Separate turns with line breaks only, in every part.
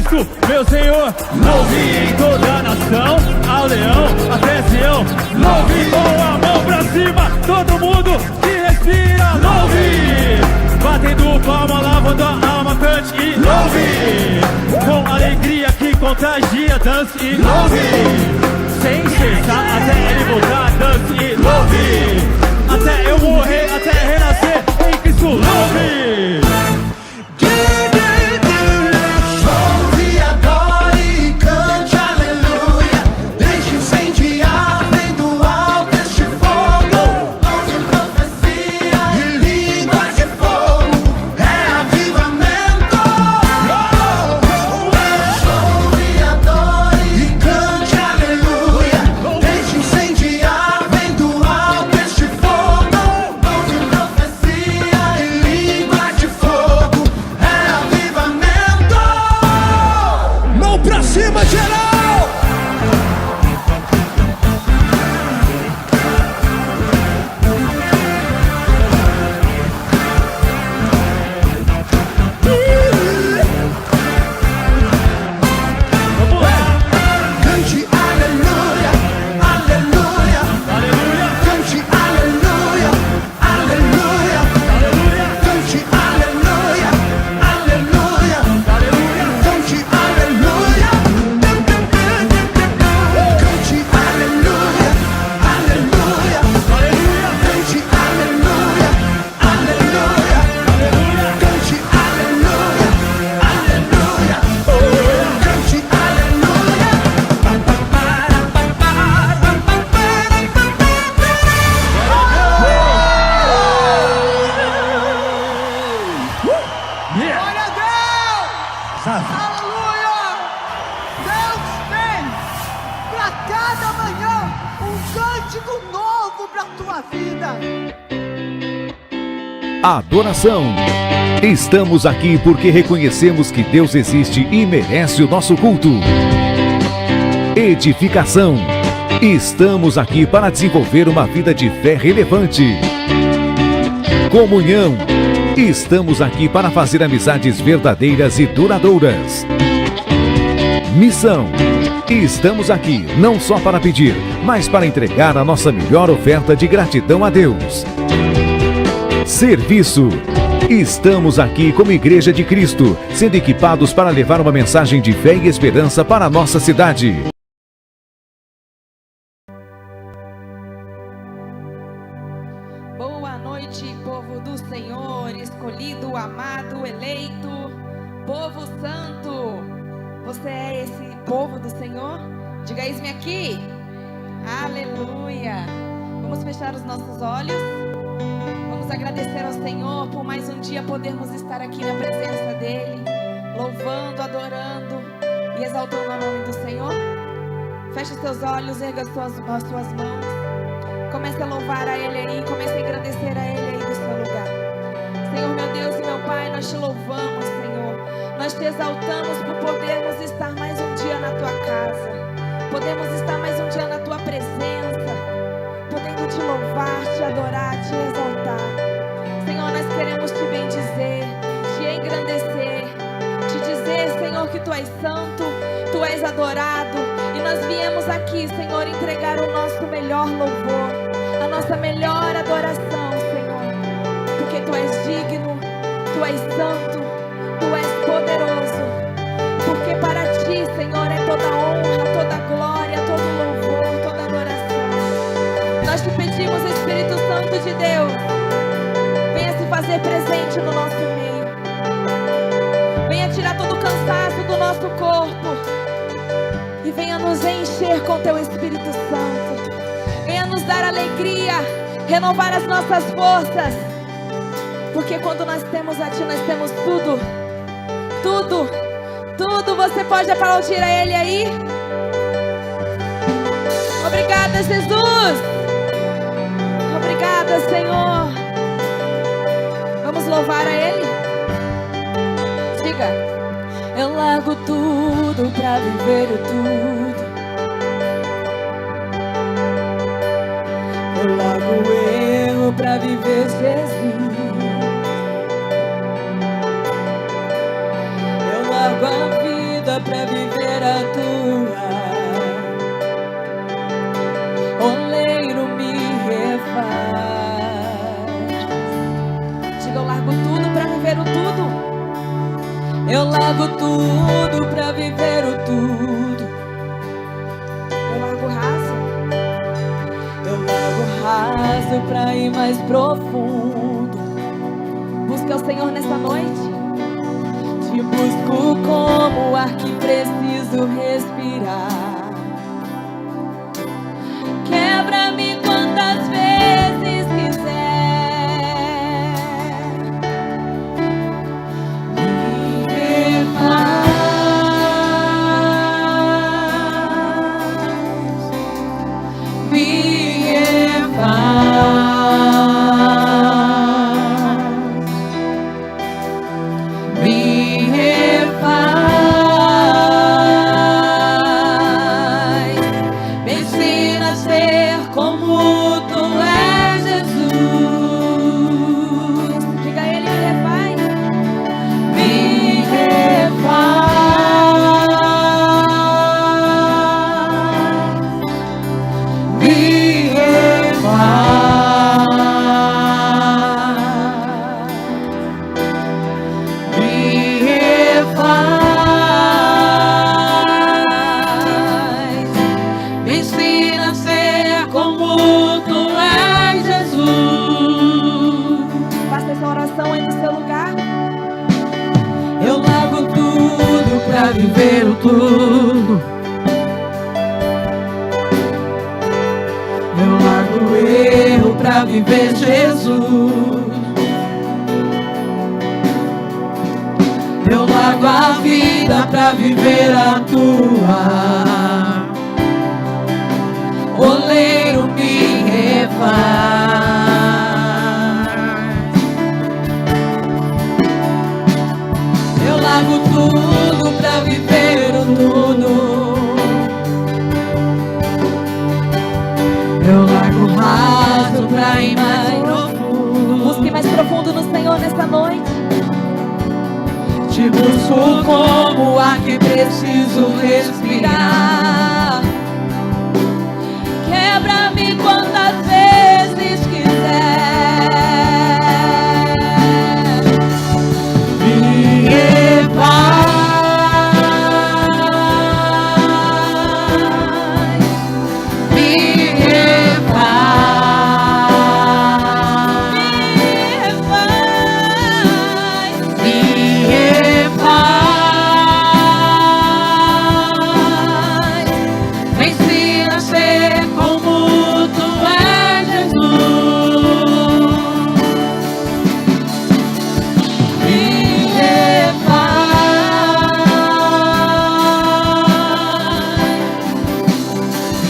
Cristo, meu Senhor. Louve em toda a nação, ao leão, até Sião. Louve com a mão pra cima, todo mundo que respira. Louve, batendo palma, lavando a alma, cante e louve. Com alegria que contagia, dance e louve. Sem cessar até ele voltar, dance e louve. Até eu morrer, até renascer, em Cristo louve.
Adoração. Estamos aqui porque reconhecemos que Deus existe e merece o nosso culto. Edificação. Estamos aqui para desenvolver uma vida de fé relevante. Comunhão. Estamos aqui para fazer amizades verdadeiras e duradouras. Missão. Estamos aqui não só para pedir, mas para entregar a nossa melhor oferta de gratidão a Deus. Serviço. Estamos aqui como Igreja de Cristo, sendo equipados para levar uma mensagem de fé e esperança para a nossa cidade.
Boa noite, povo do Senhor, escolhido, amado, eleito, povo santo. Você é esse povo do Senhor? Diga isso-me aqui. Aleluia. Vamos fechar os nossos olhos. Vamos agradecer ao Senhor por mais um dia podermos estar aqui na presença dEle, louvando, adorando e exaltando o nome do Senhor. Feche os seus olhos, erga as suas mãos. Comece a louvar a Ele aí, comece a agradecer a Ele aí do seu lugar. Senhor, meu Deus e meu Pai, nós te louvamos, Senhor. Nós te exaltamos por podermos estar mais um dia na Tua casa. Podemos estar mais um dia na Tua presença, podendo te louvar, te adorar, te exaltar. Senhor, nós queremos te bendizer, te engrandecer, te dizer, Senhor, que Tu és santo, Tu és adorado. E nós viemos aqui, Senhor, entregar o nosso melhor louvor, a nossa melhor adoração, Senhor. Porque Tu és digno, Tu és santo, Tu és poderoso. Porque para Ti, Senhor, é toda honra, toda glória, todo louvor, toda adoração. Nós te pedimos, Espírito Santo de Deus, venha se fazer presente no nosso meio. Venha tirar todo o cansaço do nosso corpo e venha nos encher com Teu Espírito Santo. Venha nos dar alegria, renovar as nossas forças. Porque quando nós temos a Ti, nós temos tudo. Tudo, tudo. Você pode aplaudir a Ele aí? Obrigada, Jesus. Obrigada, Senhor. Vamos louvar a Ele? Diga. Eu largo tudo pra viver o tudo. Eu largo o erro pra viver Jesus. Eu largo a vida
vida pra viver a tua. Oleiro me refaz.
Diga, eu largo tudo pra viver o tudo.
Eu largo tudo pra viver o tudo.
Eu largo o raso.
Eu largo o raso pra ir mais profundo.
Busca o Senhor nesta noite.
Te busco como o ar que preciso respirar. Quebra-me quantas vezes quiser. Me refaz. Me refaz. Me refaz. Me ensina a ser como tu és, Jesus.
Diga, Ele me refaz.
Me refaz. Me refaz. Me refaz. Me ensina a ser como tu és, Jesus.
Faça essa oração aí no seu lugar.
Eu largo tudo pra viver o tudo. Eu largo o erro pra viver Jesus. Eu largo a vida pra viver a tua. Oleiro me refaz. Eu largo tudo pra viver o tudo. Eu largo o raso pra ir mais profundo.
Busque mais profundo no Senhor nesta noite.
Te busco como o ar que preciso respirar. Quebra-me quantas vezes quiser. Me refaz. Me refaz. Me refaz. Me ensina a ser como tu és, Jesus. Me refaz.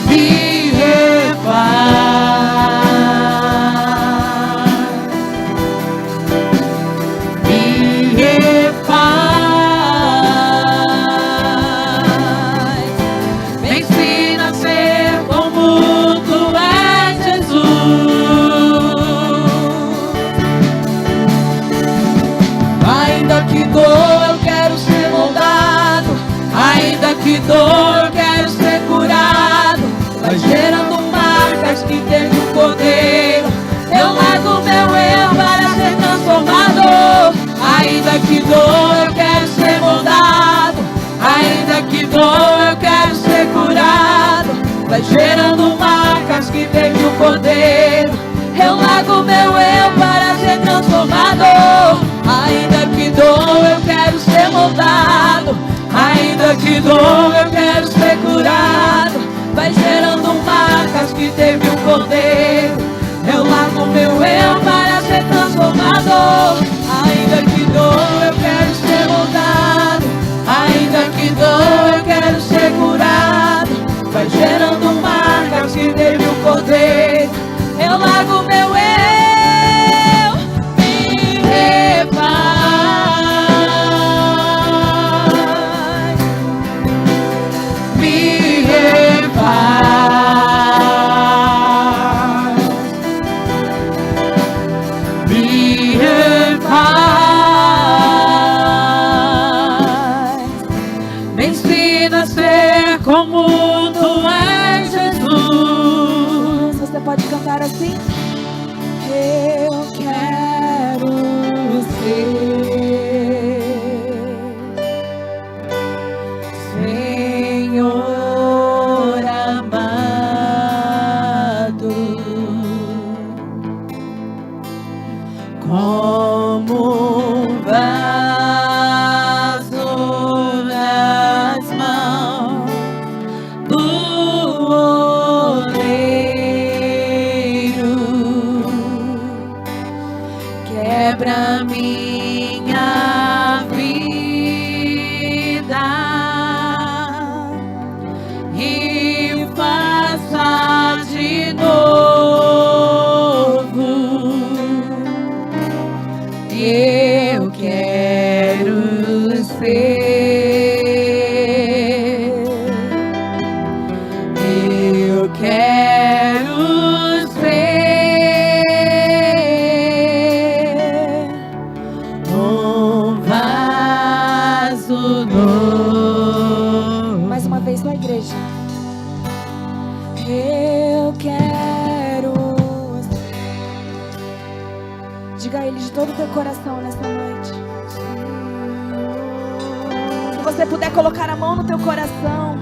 Me refaz. Me refaz. Me ensina a ser como tu és, Jesus. Ainda que dor, eu quero ser moldado. Ainda que dor, eu quero ser curado. Vai gerando marcas que teve o Cordeiro. Eu largo meu eu para ser transformado. Ainda que dor, eu quero ser moldado. Ainda que dor, eu quero ser curado. Vai gerando marcas que teve o Cordeiro. Eu largo meu eu para ser transformado. Ainda que dor, eu quero ser moldado. Ainda que dor, eu quero ser curado. Vai gerando marcas que teve o Cordeiro. Eu largo meu eu para ser transformado. Ainda que dor, eu quero ser moldado. Ainda que dor, eu quero ser curado. Vai gerando marcas que teve o Cordeiro. Eu largo meu eu. Me refaz.
assim? Eu quero ser Senhor amado, como um vaso nas mãos do oleiro. Quebra minha vida e faça de novo. Eu quero ser, eu quero ser um vaso novo. Mais uma vez, só a igreja. Eu quero ser. Diga a Ele de todo o teu coração nessa noite. Se você puder colocar a mão no teu coração.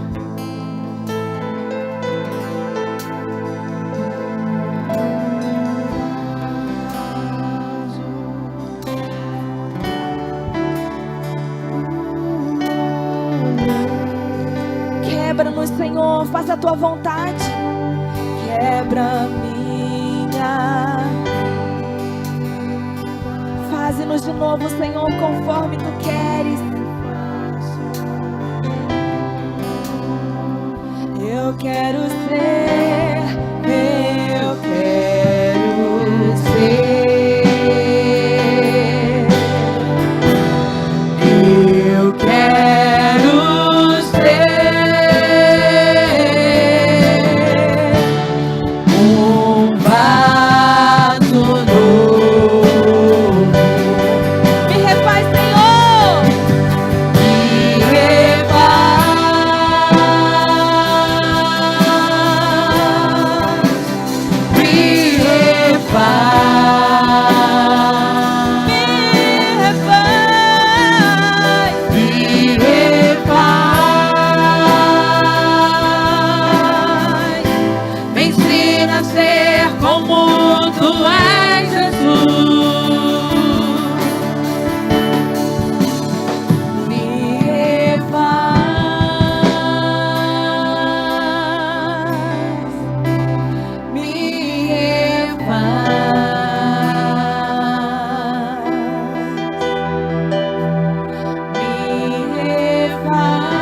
Quebra-nos, Senhor, faça a tua vontade. Quebra minha. Faze-nos de novo, Senhor, conforme tu queres. Eu quero ser, eu quero ser, eu quero ser um vaso novo. Me refaz, Senhor, me me ensina a ser como tu és, Jesus. Me refaz, me refaz,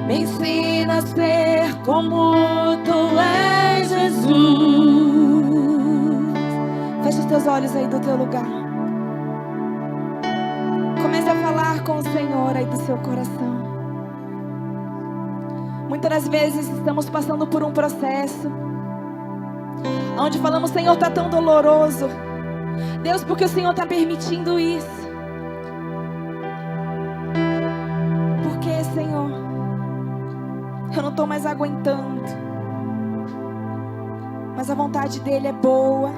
me ensina a ser como tu és, Jesus. Feche os teus olhos aí do teu lugar. Comece a falar com o Senhor aí do seu coração. Muitas das vezes estamos passando por um processo onde falamos: Senhor, está tão doloroso. Deus, porque o Senhor está permitindo isso? Por que, Senhor? Eu não estou mais aguentando. Mas a vontade dEle é boa,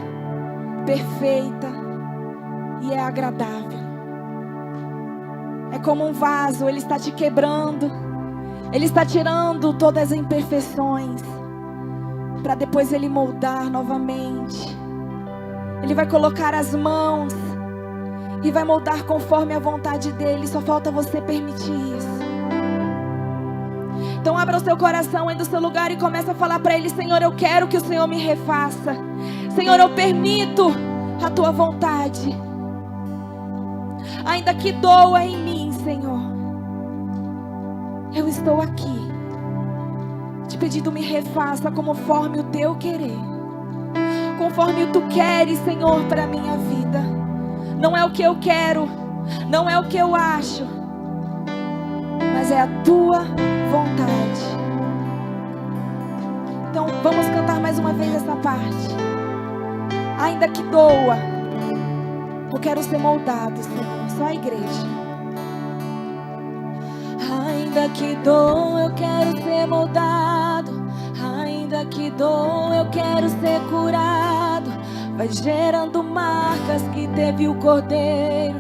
perfeita e é agradável. É como um vaso, Ele está te quebrando. Ele está tirando todas as imperfeições para depois Ele moldar novamente. Ele vai colocar as mãos e vai moldar conforme a vontade dEle. Só falta você permitir isso. Então abra o seu coração aí do seu lugar e comece a falar para Ele: Senhor, eu quero que o Senhor me refaça. Senhor, eu permito a tua vontade. Ainda que doa em mim, Senhor, eu estou aqui te pedindo: me refaça conforme o teu querer, conforme tu queres, Senhor, para a minha vida. Não é o que eu quero, não é o que eu acho, mas é a tua vontade. Então vamos cantar mais uma vez essa parte. Ainda que doa, eu quero ser moldado, Senhor. Só a igreja. Ainda que doa, eu quero ser moldado.
Ainda que dor, eu quero ser curado. Vai gerando marcas que teve o Cordeiro.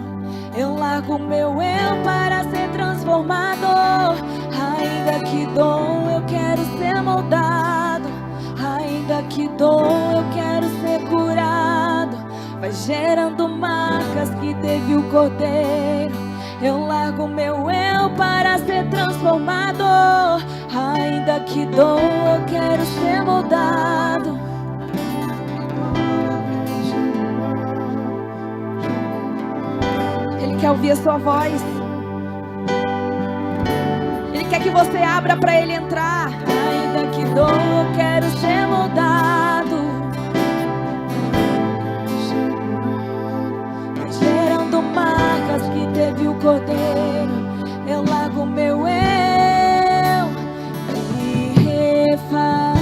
Eu largo meu eu para ser transformado. Ainda que dor, eu quero ser moldado. Ainda que dor, eu quero ser curado. Vai gerando marcas que teve o Cordeiro. Eu largo meu eu para ser transformado. Ainda que dor, eu quero ser moldado. Ele quer ouvir a sua voz. Ele quer que você abra para Ele entrar. Ainda que dor, eu quero ser moldado. Gerando marcas que teve o Cordeiro. Eu largo meu eu e refaz.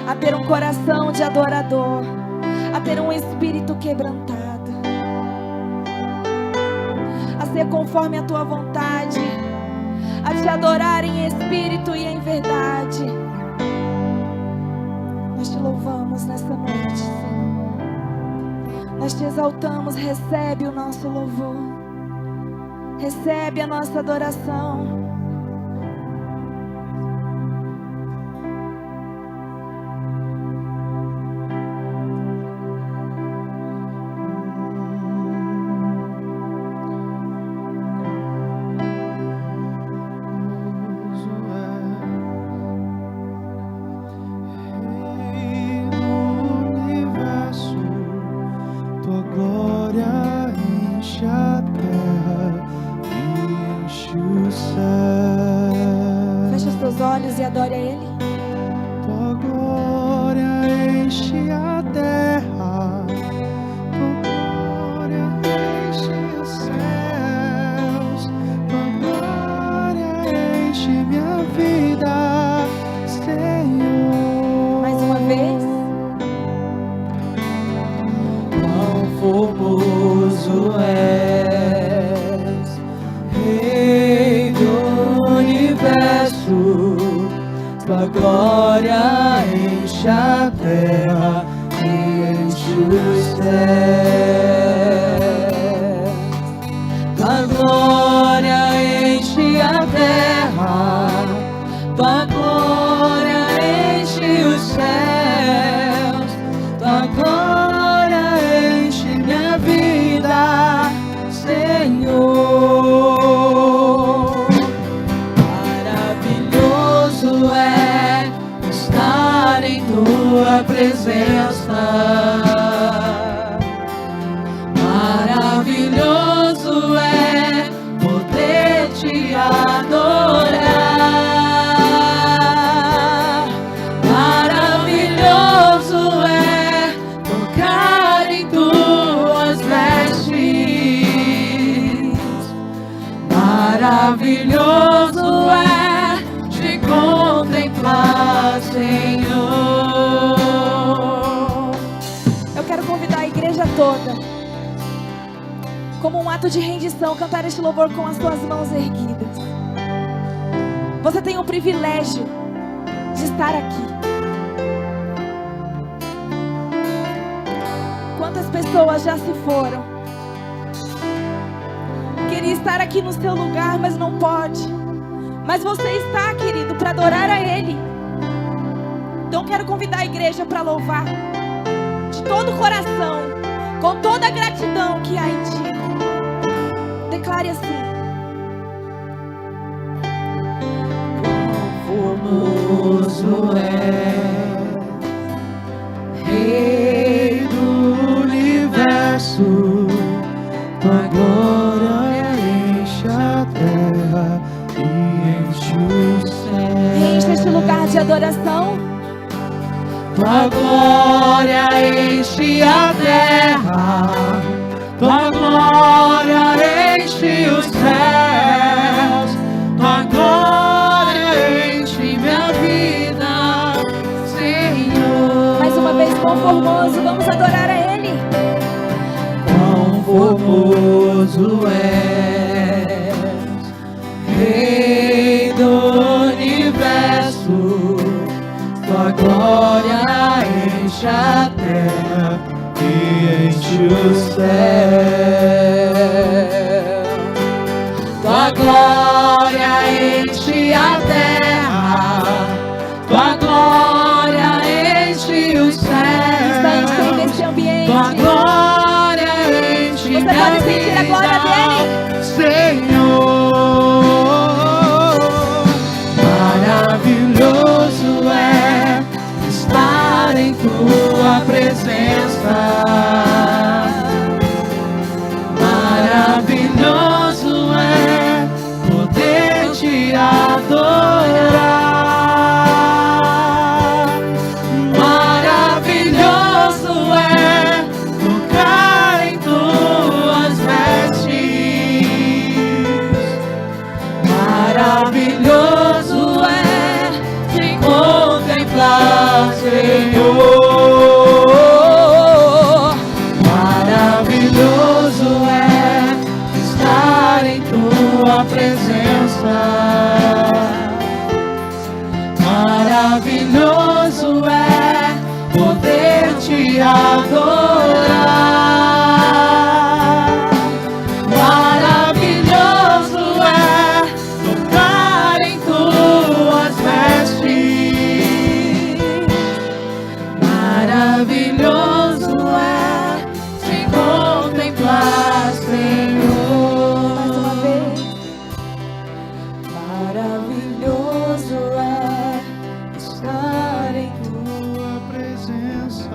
A ter um coração de adorador, a ter um espírito quebrantado, a ser conforme a tua vontade, a te adorar em espírito e em verdade. Nós te louvamos nesta noite, Senhor. Nós te exaltamos. Recebe o nosso louvor, recebe a nossa adoração. Feche os teus olhos e adore a Ele.
Tua glória enche a terra, tua glória enche os céus, tua glória enche minha vida, Senhor.
Mais uma vez.
Quão formoso és, Rei do universo. Tua glória enche a terra e enche os céus. Tua glória enche a terra, tua glória enche os céus, tua glória enche minha vida, Senhor. Tua presença, maravilhoso é poder te adorar, maravilhoso é tocar em tuas vestes, maravilhoso é te contemplar, Senhor.
Toda, como um ato de rendição, cantar este louvor com as suas mãos erguidas. Você tem o privilégio de estar aqui. Quantas pessoas já se foram? Queria estar aqui no seu lugar, mas não pode. Mas você está, querido, para adorar a Ele. Então quero convidar a igreja para louvar de todo o coração, com toda a gratidão que há em ti. Declare assim:
Quão formoso é, Rei do universo. Tua glória enche a terra e enche o céu.
Enche este lugar de adoração. tua glória enche a terra, tua glória enche os céus, tua glória enche minha vida, Senhor.
Mais uma vez, quão formoso, vamos adorar a Ele.
Quão formoso és, Rei do universo, tua glória enche a terra e enche o céu. Tua glória enche a terra, tua glória enche os céus.
Está enchendo este ambiente.
Tua glória enche
Você pode sentir a glória dele?
Senhor. Maravilhoso é estar em tua presença. Maravilhoso é poder te adorar. Maravilhoso é tocar em tuas vestes. Maravilhoso é te contemplar, Senhor. Maravilhoso é estar em tua presença. Maravilhoso é poder te adorar. Maravilhoso é tocar em tuas vestes. Maravilhoso é te contemplar, Senhor.
Mais uma vez.
Maravilhoso é estar em tua presença.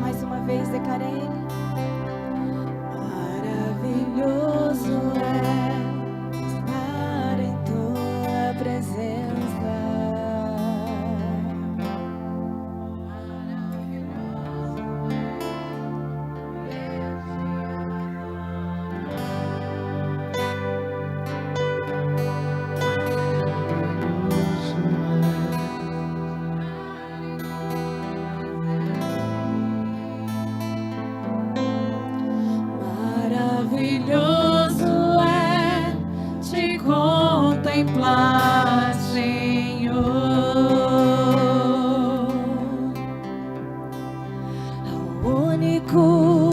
Mais uma vez, declarei.
Maravilhoso é estar em tua presença. Maravilhoso é te contemplar, Senhor. O único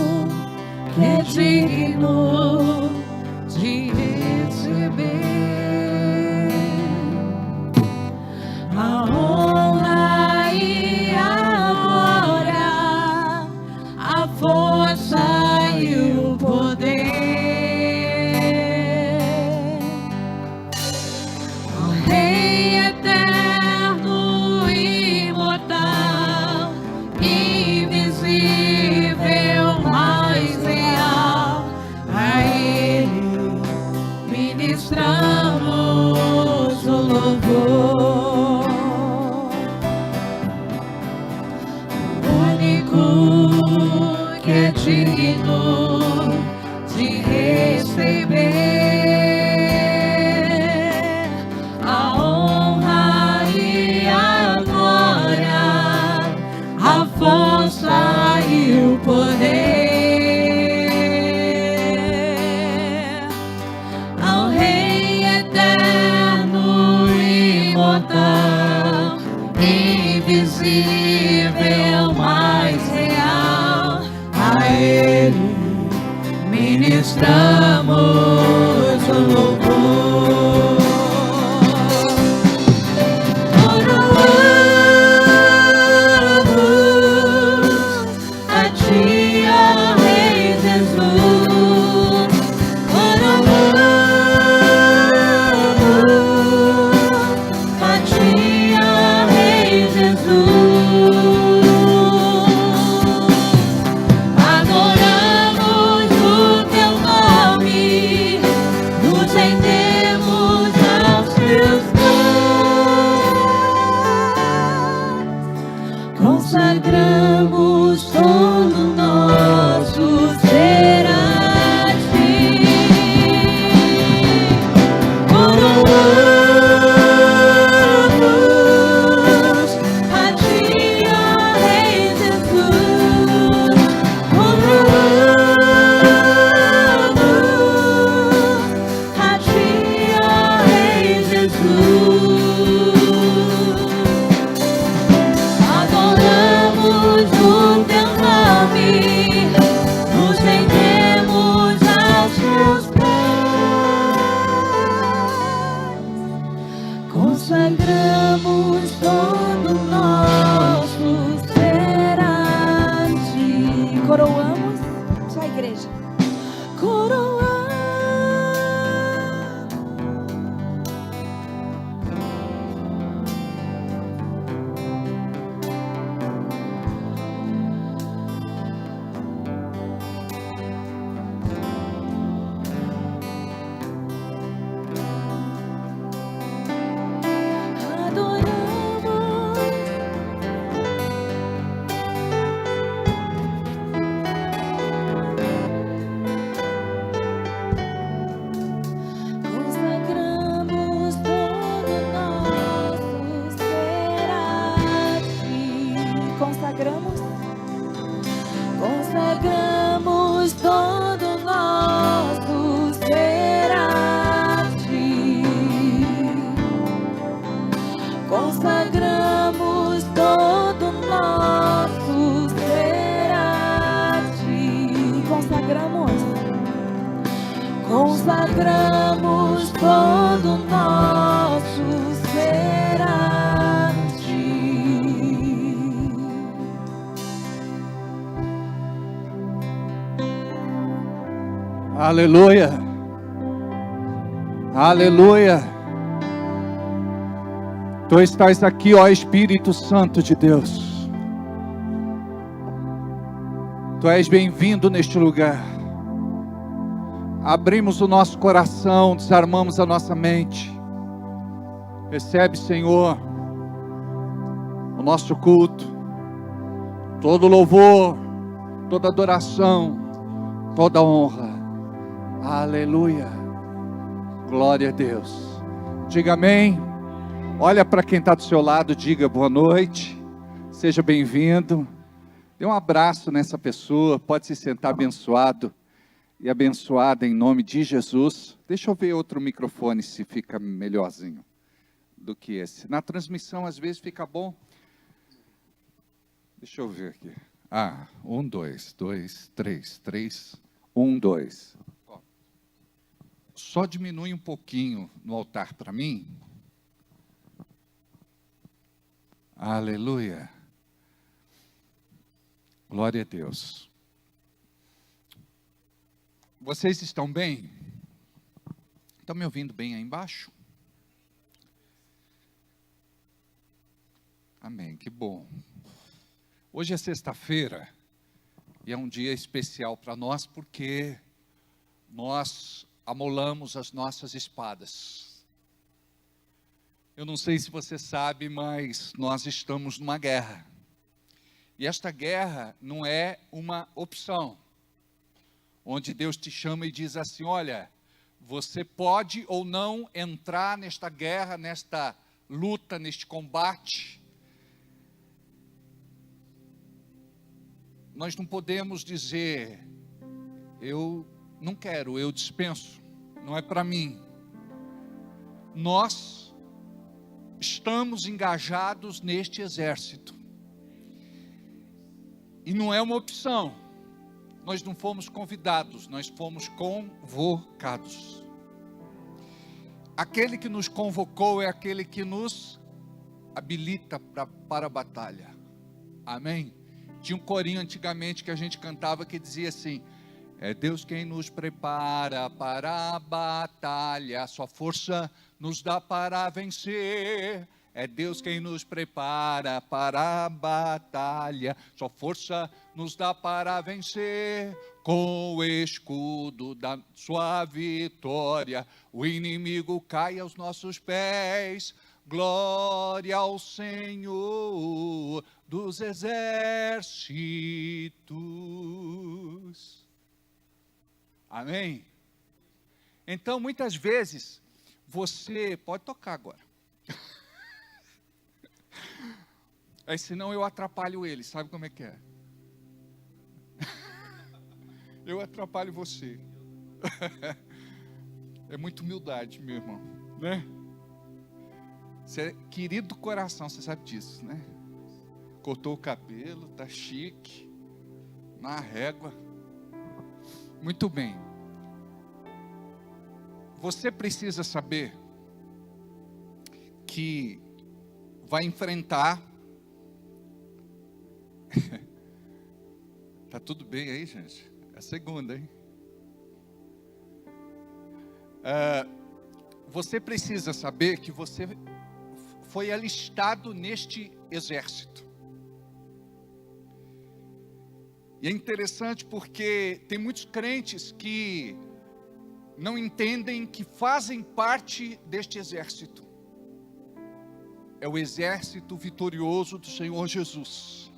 que é digno de receber a honra e a glória, a força e o poder. Ao Rei eterno, imortal, invisível, mais real, a Ele ministramos o louvor. O único que é digno de receber a honra e a glória, a força e o poder. Ao Rei eterno, imortal, invisível, mais real, a Ele ministramos o louvor. Coroamos a Adoramos o teu nome, nos rendemos aos teus pés, consagramos todo nosso ser a ti.
Coroamos. Só a igreja.
Coroamos. Consagramos todo nosso ser a ti.
Consagramos.
Consagramos todo nosso ser a ti. Consagramos todo nosso ser a ti.
Consagramos.
Consagramos todo nosso ser a ti.
Aleluia. Aleluia. Tu estás aqui, ó Espírito Santo de Deus. Tu és bem-vindo neste lugar. Abrimos o nosso coração, desarmamos a nossa mente. Recebe, Senhor, o nosso culto, todo louvor, toda adoração, toda honra. Aleluia. Glória a Deus. Diga amém. Olha para quem está do seu lado, diga boa noite. Seja bem-vindo. Dê um abraço nessa pessoa. Pode se sentar abençoado e abençoada em nome de Jesus. Deixa eu ver outro microfone se fica melhorzinho do que esse. Na transmissão às vezes fica bom. Deixa eu ver aqui. 1, 2, 2, 3, 3, 1, 2. Só diminui um pouquinho no altar para mim. Aleluia. Glória a Deus. Vocês estão bem? Estão me ouvindo bem aí embaixo? Amém, que bom. Hoje é sexta-feira e é um dia especial para nós porque nós amolamos as nossas espadas. Eu não sei se você sabe, mas nós estamos numa guerra. E esta guerra não é uma opção, onde Deus te chama e diz assim: olha, você pode ou não entrar nesta guerra, nesta luta, neste combate. Nós não podemos dizer, eu não quero, eu dispenso, não é para mim. Nós estamos engajados neste exército. E não é uma opção. Nós não fomos convidados, nós fomos convocados. Aquele que nos convocou é aquele que nos habilita para a batalha. Amém? Tinha um corinho antigamente que a gente cantava que dizia assim: é Deus quem nos prepara para a batalha, sua força nos dá para vencer. É Deus quem nos prepara para a batalha, sua força nos dá para vencer. Com o escudo da sua vitória, o inimigo cai aos nossos pés. Glória ao Senhor dos exércitos. Amém? Então, muitas vezes, você pode tocar agora. Aí, senão eu atrapalho ele, sabe como é que é? Eu atrapalho você. É muita humildade, meu irmão, né? Você é querido do coração, você sabe disso, né? Cortou o cabelo, tá chique, na régua. Muito bem. Você precisa saber que vai enfrentar. Tá tudo bem aí, gente? É a segunda, hein? Você precisa saber que você foi alistado neste exército. E é interessante porque tem muitos crentes que não entendem que fazem parte deste exército. É o exército vitorioso do Senhor Jesus.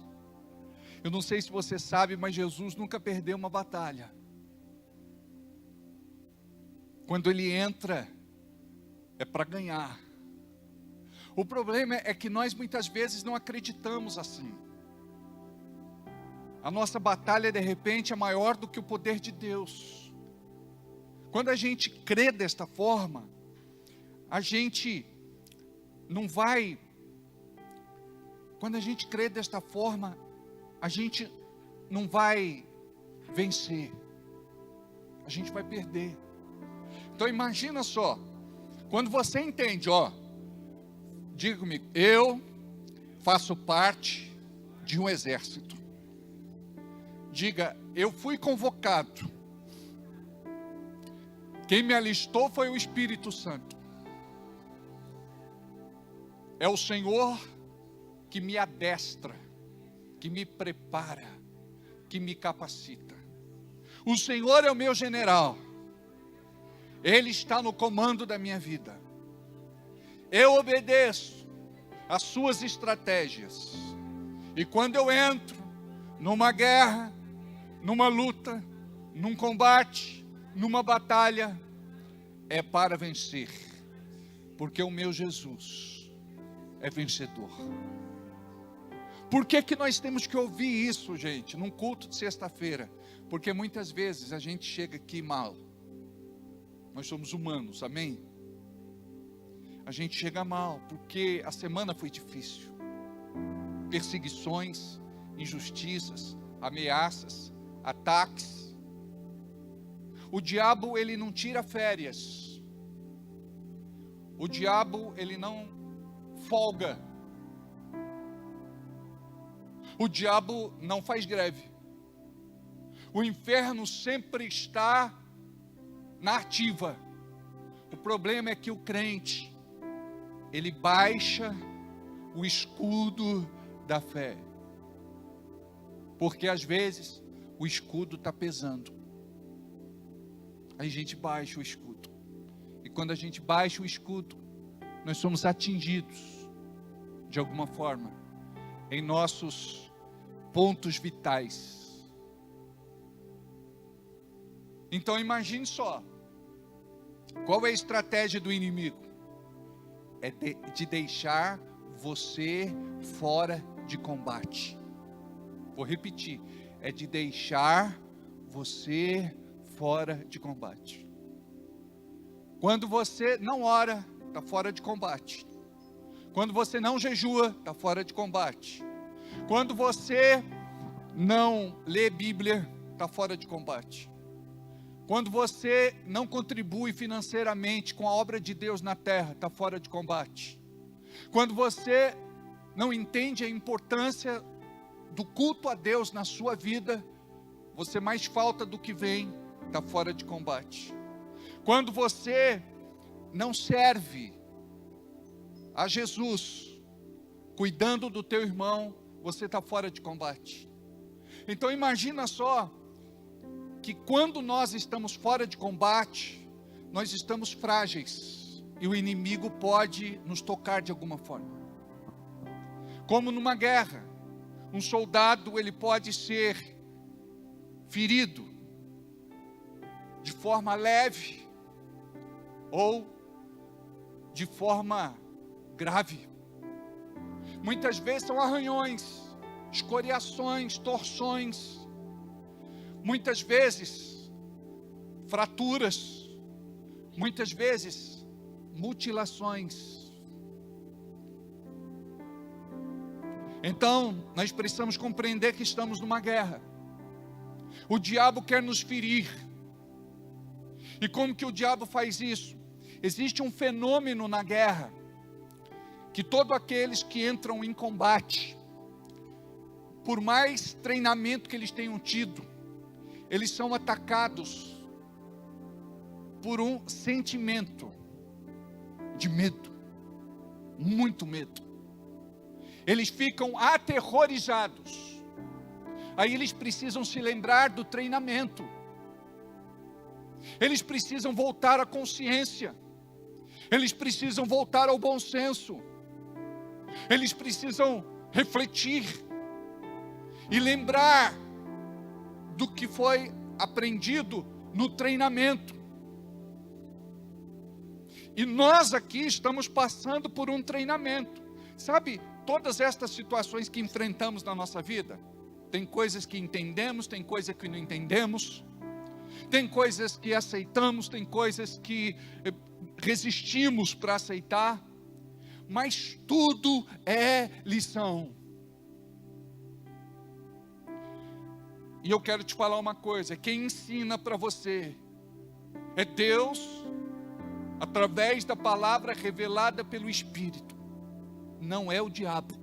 Eu não sei se você sabe, mas Jesus nunca perdeu uma batalha. Quando ele entra, é para ganhar. O problema é que nós muitas vezes não acreditamos assim. A nossa batalha de repente é maior do que o poder de Deus. Quando a gente crê desta forma, a gente não vai. Quando a gente crê desta forma, a gente não vai vencer. A gente vai perder. Então imagina só, quando você entende, diga comigo, eu faço parte de um exército. Diga, eu fui convocado. Quem me alistou foi o Espírito Santo. É o Senhor que me adestra, que me prepara, que me capacita. O Senhor é o meu general. Ele está no comando da minha vida. Eu obedeço às suas estratégias. E quando eu entro numa guerra, numa luta, num combate, numa batalha, é para vencer. Porque o meu Jesus é vencedor. Por que nós temos que ouvir isso, gente, num culto de sexta-feira? Porque muitas vezes a gente chega aqui mal. Nós somos humanos, amém? A gente chega mal, porque a semana foi difícil. Perseguições, injustiças, ameaças, ataques. O diabo, ele não tira férias. O diabo, ele não folga. O diabo não faz greve. O inferno sempre está na ativa. O problema é que o crente, ele baixa o escudo da fé. Porque às vezes o escudo está pesando. Aí a gente baixa o escudo. E quando a gente baixa o escudo, nós somos atingidos de alguma forma em nossos pontos vitais. Então imagine só. Qual é a estratégia do inimigo? É de deixar você fora de combate. Vou repetir. É de deixar você fora de combate. Quando você não ora, está fora de combate. Quando você não jejua, está fora de combate. Quando você não lê Bíblia, está fora de combate. Quando você não contribui financeiramente com a obra de Deus na terra, está fora de combate. Quando você não entende a importância do culto a Deus na sua vida, você mais falta do que vem, está fora de combate. Quando você não serve a Jesus, cuidando do teu irmão, você está fora de combate. Então imagina só, que quando nós estamos fora de combate, nós estamos frágeis, e o inimigo pode nos tocar de alguma forma. Como numa guerra, um soldado, ele pode ser ferido de forma leve, ou de forma grave. Muitas vezes são arranhões, escoriações, torções. Muitas vezes, fraturas. Muitas vezes, mutilações. Então, nós precisamos compreender que estamos numa guerra. O diabo quer nos ferir. E como que o diabo faz isso? Existe um fenômeno na guerra, que todos aqueles que entram em combate, por mais treinamento que eles tenham tido, eles são atacados por um sentimento de medo, muito medo. Eles ficam aterrorizados. Aí eles precisam se lembrar do treinamento. Eles precisam voltar à consciência. Eles precisam voltar ao bom senso. Eles precisam refletir e lembrar do que foi aprendido no treinamento. E nós aqui estamos passando por um treinamento. Sabe, todas estas situações que enfrentamos na nossa vida, tem coisas que entendemos, tem coisas que não entendemos, tem coisas que aceitamos, tem coisas que resistimos para aceitar, mas tudo é lição. E eu quero te falar uma coisa: quem ensina para você é Deus, através da palavra revelada pelo Espírito, não é o diabo.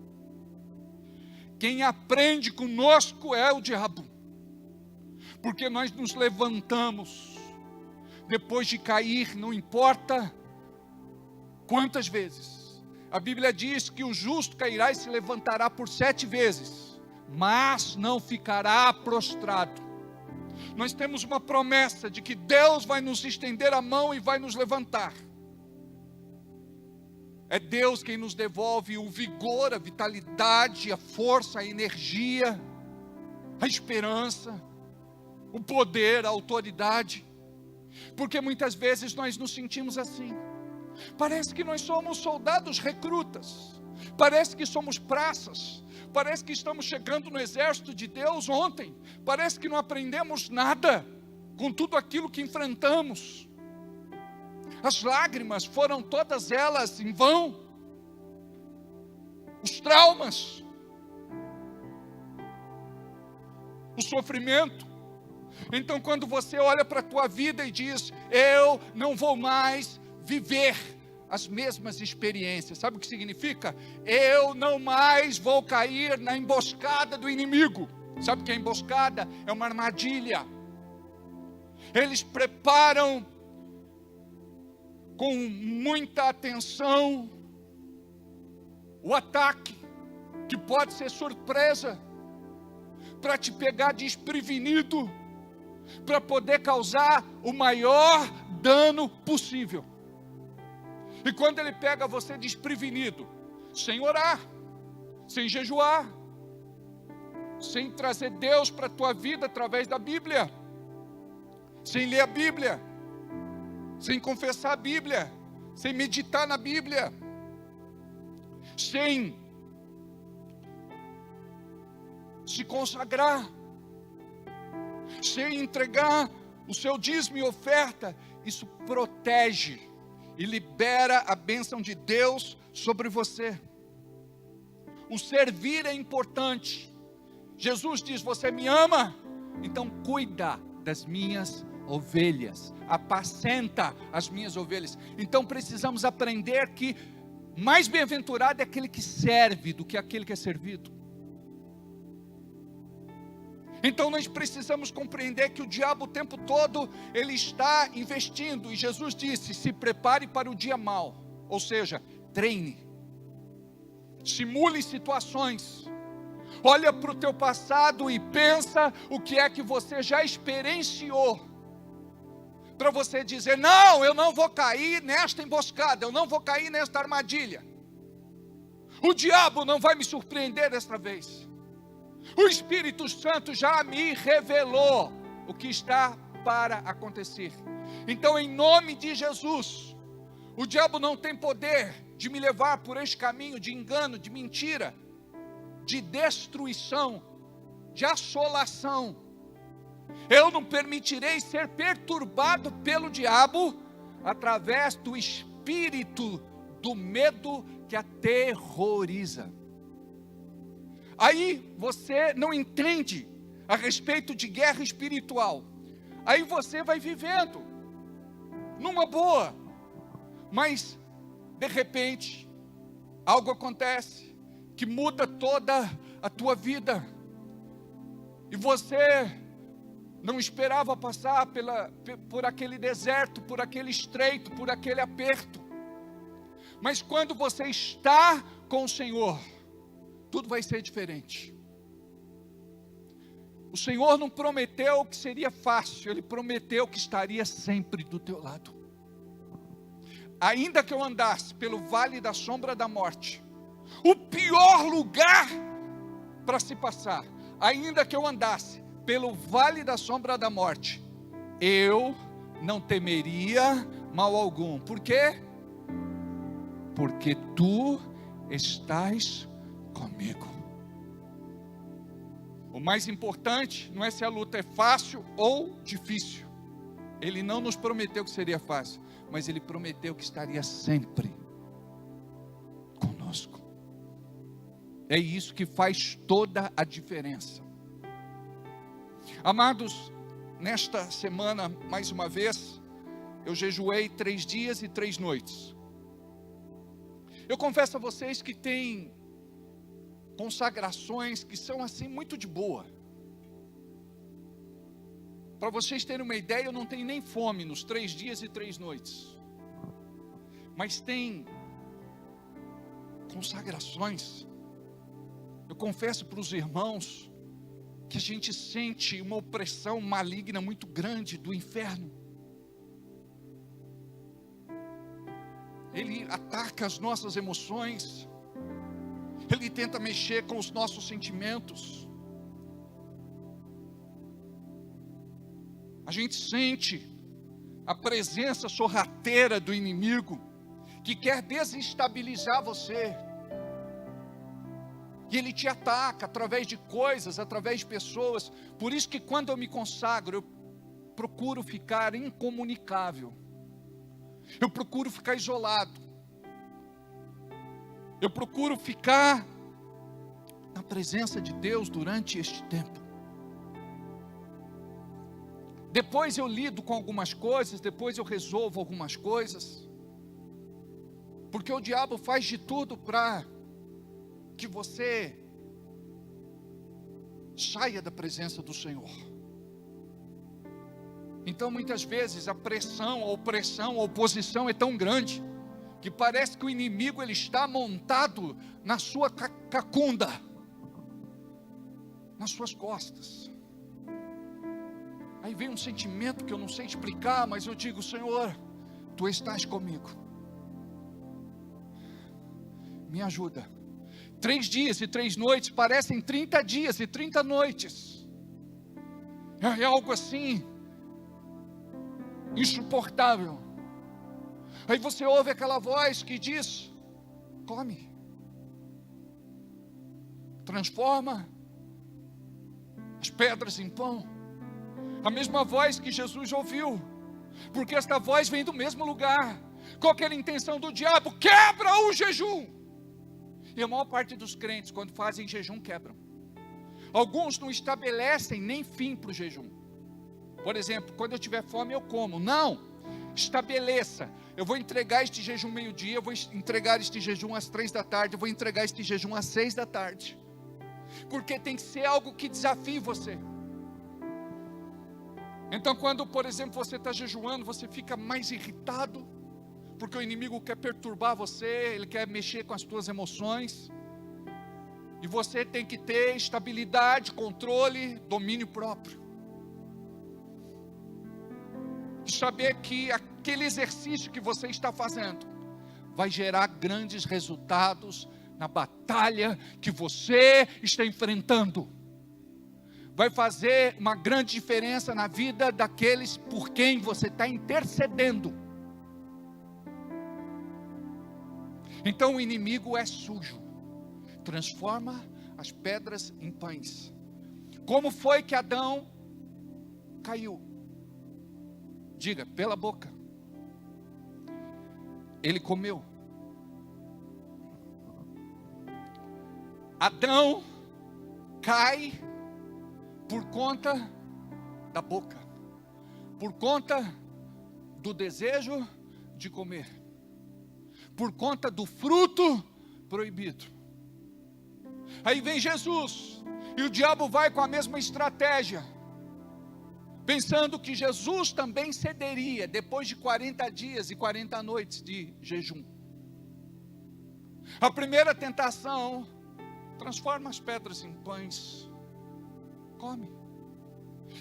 Quem aprende conosco é o diabo, porque nós nos levantamos depois de cair, não importa quantas vezes. A Bíblia diz que o justo cairá e se levantará por 7 vezes, mas não ficará prostrado. Nós temos uma promessa de que Deus vai nos estender a mão e vai nos levantar. É Deus quem nos devolve o vigor, a vitalidade, a força, a energia, a esperança, o poder, a autoridade. Porque muitas vezes nós nos sentimos assim. Parece que nós somos soldados recrutas. Parece que somos praças. Parece que estamos chegando no exército de Deus ontem. Parece que não aprendemos nada com tudo aquilo que enfrentamos. As lágrimas foram todas elas em vão. Os traumas, o sofrimento. Então, quando você olha para a tua vida e diz: eu não vou mais viver as mesmas experiências, sabe o que significa? Eu não mais vou cair na emboscada do inimigo. Sabe o que é emboscada? É uma armadilha. Eles preparam com muita atenção o ataque, que pode ser surpresa, para te pegar desprevenido, para poder causar o maior dano possível. E quando ele pega você desprevenido, sem orar, sem jejuar, sem trazer Deus para a tua vida através da Bíblia, sem ler a Bíblia, sem confessar a Bíblia, sem meditar na Bíblia, sem se consagrar, sem entregar o seu dízimo e oferta, isso protege e libera a bênção de Deus sobre você. O servir é importante. Jesus diz: você me ama? Então cuida das minhas ovelhas, apacenta as minhas ovelhas. Então precisamos aprender que mais bem-aventurado é aquele que serve do que aquele que é servido. Então nós precisamos compreender que o diabo o tempo todo ele está investindo, e Jesus disse: se prepare para o dia mau, ou seja, treine, simule situações, olha para o teu passado e pensa o que é que você já experienciou, para você dizer: não, eu não vou cair nesta emboscada, eu não vou cair nesta armadilha, o diabo não vai me surpreender desta vez. O Espírito Santo já me revelou o que está para acontecer. Então, em nome de Jesus, o diabo não tem poder de me levar por este caminho de engano, de mentira, de destruição, de assolação. Eu não permitirei ser perturbado pelo diabo através do espírito do medo que aterroriza. Aí você não entende a respeito de guerra espiritual. Aí você vai vivendo numa boa, mas de repente algo acontece que muda toda a tua vida, e você não esperava passar por aquele deserto, por aquele estreito, por aquele aperto. Mas quando você está com o Senhor, tudo vai ser diferente. O Senhor não prometeu que seria fácil, Ele prometeu que estaria sempre do teu lado. Ainda que eu andasse pelo vale da sombra da morte, o pior lugar para se passar, ainda que eu andasse pelo vale da sombra da morte, eu não temeria mal algum. Por quê? Porque tu estás comigo. O mais importante não é se a luta é fácil ou difícil. Ele não nos prometeu que seria fácil, mas Ele prometeu que estaria sempre conosco. É isso que faz toda a diferença. Amados, nesta semana, mais uma vez, eu jejuei 3 dias e 3 noites. Eu confesso a vocês que tem consagrações que são assim muito de boa. Para vocês terem uma ideia, eu não tenho nem fome nos 3 dias e 3 noites. Mas tem consagrações, eu confesso para os irmãos, que a gente sente uma opressão maligna muito grande do inferno. Ele ataca as nossas emoções, ele tenta mexer com os nossos sentimentos. A gente sente a presença sorrateira do inimigo, que quer desestabilizar você. E ele te ataca através de coisas, através de pessoas. Por isso que quando eu me consagro, eu procuro ficar incomunicável. Eu procuro ficar isolado. Eu procuro ficar na presença de Deus durante este tempo. Depois eu lido com algumas coisas, depois eu resolvo algumas coisas. Porque o diabo faz de tudo para que você saia da presença do Senhor. Então muitas vezes a pressão, a opressão, a oposição é tão grande, que parece que o inimigo ele está montado na sua cacunda, nas suas costas. Aí vem um sentimento que eu não sei explicar, mas eu digo: Senhor, Tu estás comigo, me ajuda. 3 dias e 3 noites parecem 30 dias e 30 noites. É algo assim insuportável. Aí você ouve aquela voz que diz: come, transforma as pedras em pão. A mesma voz que Jesus ouviu, porque esta voz vem do mesmo lugar. Qual que era a intenção do diabo? Quebra o jejum. E a maior parte dos crentes, quando fazem jejum, quebram. Alguns não estabelecem nem fim para o jejum. Por exemplo, quando eu tiver fome eu como. Não, estabeleça: eu vou entregar este jejum meio-dia, eu vou entregar este jejum às 3 da tarde, eu vou entregar este jejum às 6 da tarde. Porque tem que ser algo que desafie você. Então quando, por exemplo, você está jejuando, você fica mais irritado, porque o inimigo quer perturbar você, ele quer mexer com as tuas emoções. E você tem que ter estabilidade, controle, domínio próprio. E saber que aquele exercício que você está fazendo vai gerar grandes resultados na batalha que você está enfrentando. Vai fazer uma grande diferença na vida daqueles por quem você está intercedendo. Então o inimigo é sujo. Transforma as pedras em pães. Como foi que Adão caiu? Diga: pela boca. Ele comeu. Adão cai por conta da boca, por conta do desejo de comer, por conta do fruto proibido. Aí vem Jesus, e o diabo vai com a mesma estratégia, pensando que Jesus também cederia depois de 40 dias e 40 noites de jejum. A primeira tentação: transforma as pedras em pães, come.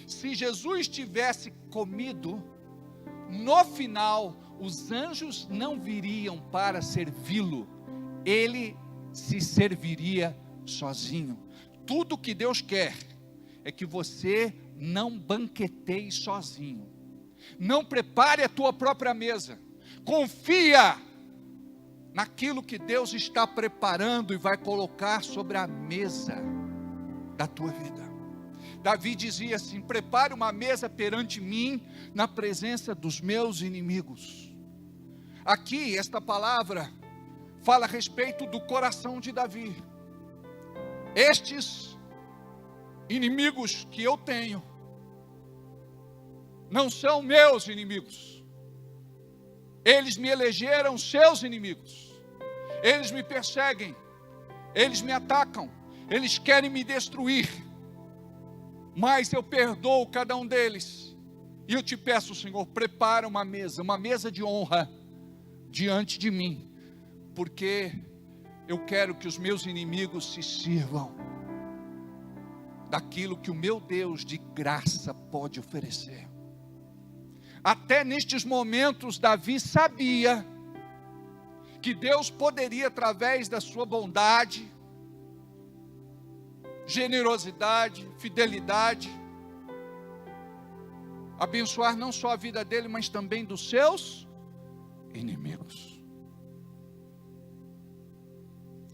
Se Jesus tivesse comido, no final, os anjos não viriam para servi-lo, ele se serviria sozinho. Tudo que Deus quer é que você não banqueteie sozinho, não prepare a tua própria mesa, confia naquilo que Deus está preparando e vai colocar sobre a mesa da tua vida. Davi dizia assim: prepare uma mesa perante mim, na presença dos meus inimigos. Aqui, esta palavra fala a respeito do coração de Davi. Estes inimigos que eu tenho, não são meus inimigos. Eles me elegeram seus inimigos. Eles me perseguem, eles me atacam, eles querem me destruir. Mas eu perdoo cada um deles. E eu te peço, Senhor, prepara uma mesa de honra diante de mim, porque eu quero que os meus inimigos se sirvam daquilo que o meu Deus de graça pode oferecer. Até nestes momentos, Davi sabia que Deus poderia, através da sua bondade, generosidade, fidelidade, abençoar não só a vida dele, mas também dos seus inimigos.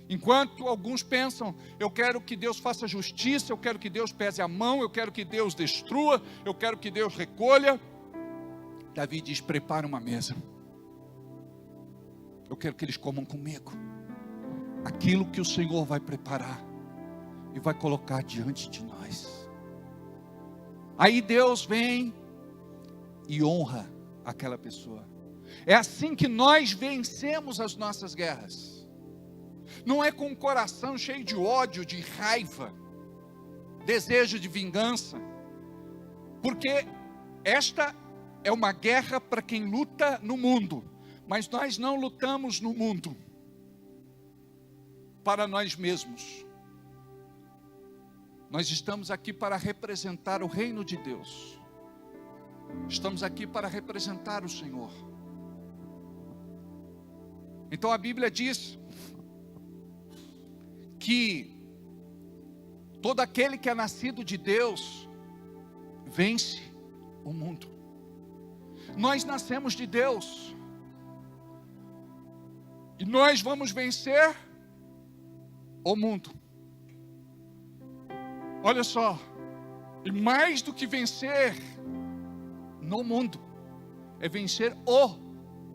Enquanto alguns pensam: eu quero que Deus faça justiça, eu quero que Deus pese a mão, eu quero que Deus destrua, eu quero que Deus recolha, Davi diz: prepara uma mesa. Eu quero que eles comam comigo aquilo que o Senhor vai preparar e vai colocar diante de nós. Aí Deus vem e honra aquela pessoa. É assim que nós vencemos as nossas guerras. Não é com o coração cheio de ódio, de raiva, desejo de vingança, porque esta é uma guerra para quem luta no mundo, mas nós não lutamos no mundo para nós mesmos. Nós estamos aqui para representar o reino de Deus. Estamos aqui para representar o Senhor. Então a Bíblia diz que todo aquele que é nascido de Deus vence o mundo. Nós nascemos de Deus e nós vamos vencer o mundo. Olha só, e mais do que vencer no mundo, é vencer o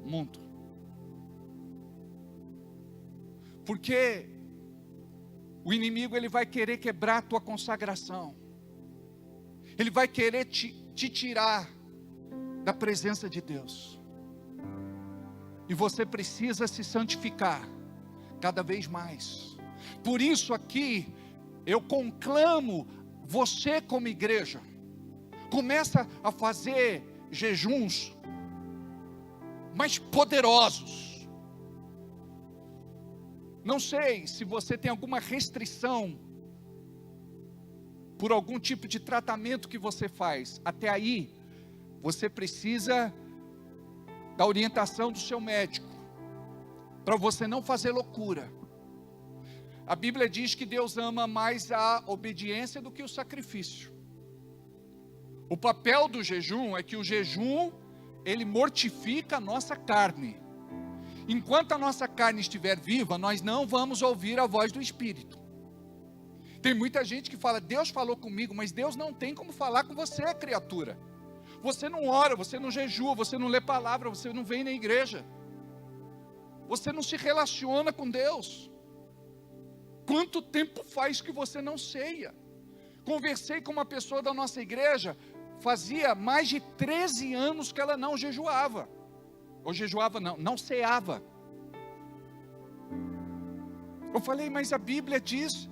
mundo. Porque o inimigo, ele vai querer quebrar a tua consagração. Ele vai querer te tirar da presença de Deus. E você precisa se santificar cada vez mais. Por isso aqui, eu conclamo você como igreja, começa a fazer jejuns mais poderosos. Não sei se você tem alguma restrição por algum tipo de tratamento que você faz. Até aí, você precisa da orientação do seu médico, para você não fazer loucura. A Bíblia diz que Deus ama mais a obediência do que o sacrifício. O papel do jejum é que o jejum, ele mortifica a nossa carne. Enquanto a nossa carne estiver viva, nós não vamos ouvir a voz do Espírito. Tem muita gente que fala: Deus falou comigo, mas Deus não tem como falar com você, criatura. Você não ora, você não jejua, você não lê palavra, você não vem na igreja. Você não se relaciona com Deus. Quanto tempo faz que você não ceia? Conversei com uma pessoa da nossa igreja, fazia mais de 13 anos que ela não jejuava. Ou jejuava não ceava. Eu falei, mas a Bíblia diz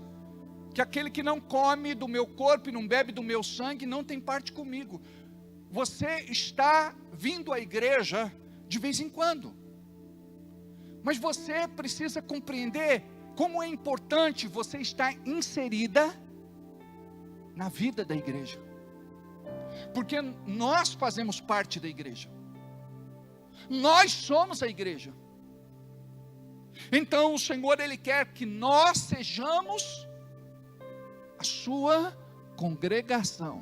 que aquele que não come do meu corpo e não bebe do meu sangue não tem parte comigo. Você está vindo à igreja de vez em quando, mas você precisa compreender como é importante você estar inserida na vida da igreja, porque nós fazemos parte da igreja, nós somos a igreja. Então o Senhor, Ele quer que nós sejamos a sua congregação.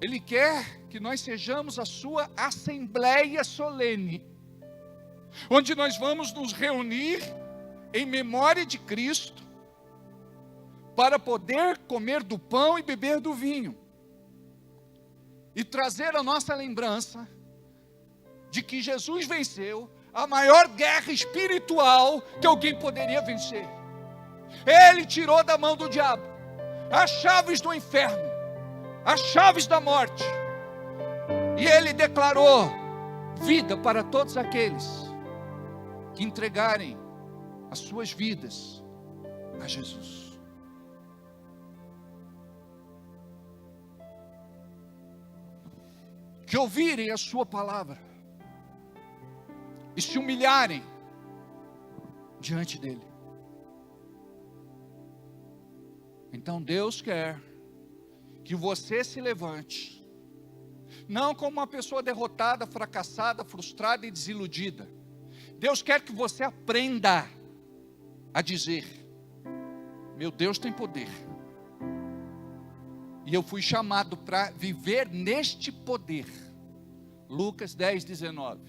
Ele quer que nós sejamos a sua assembleia solene, onde nós vamos nos reunir em memória de Cristo, para poder comer do pão e beber do vinho, e trazer a nossa lembrança de que Jesus venceu a maior guerra espiritual que alguém poderia vencer. Ele tirou da mão do diabo as chaves do inferno, as chaves da morte, e Ele declarou vida para todos aqueles que entregarem as suas vidas a Jesus. Que ouvirem a sua palavra e se humilharem diante dele. Então Deus quer que você se levante, não como uma pessoa derrotada, fracassada, frustrada e desiludida. Deus quer que você aprenda a dizer: meu Deus tem poder, e eu fui chamado para viver neste poder. Lucas 10:19.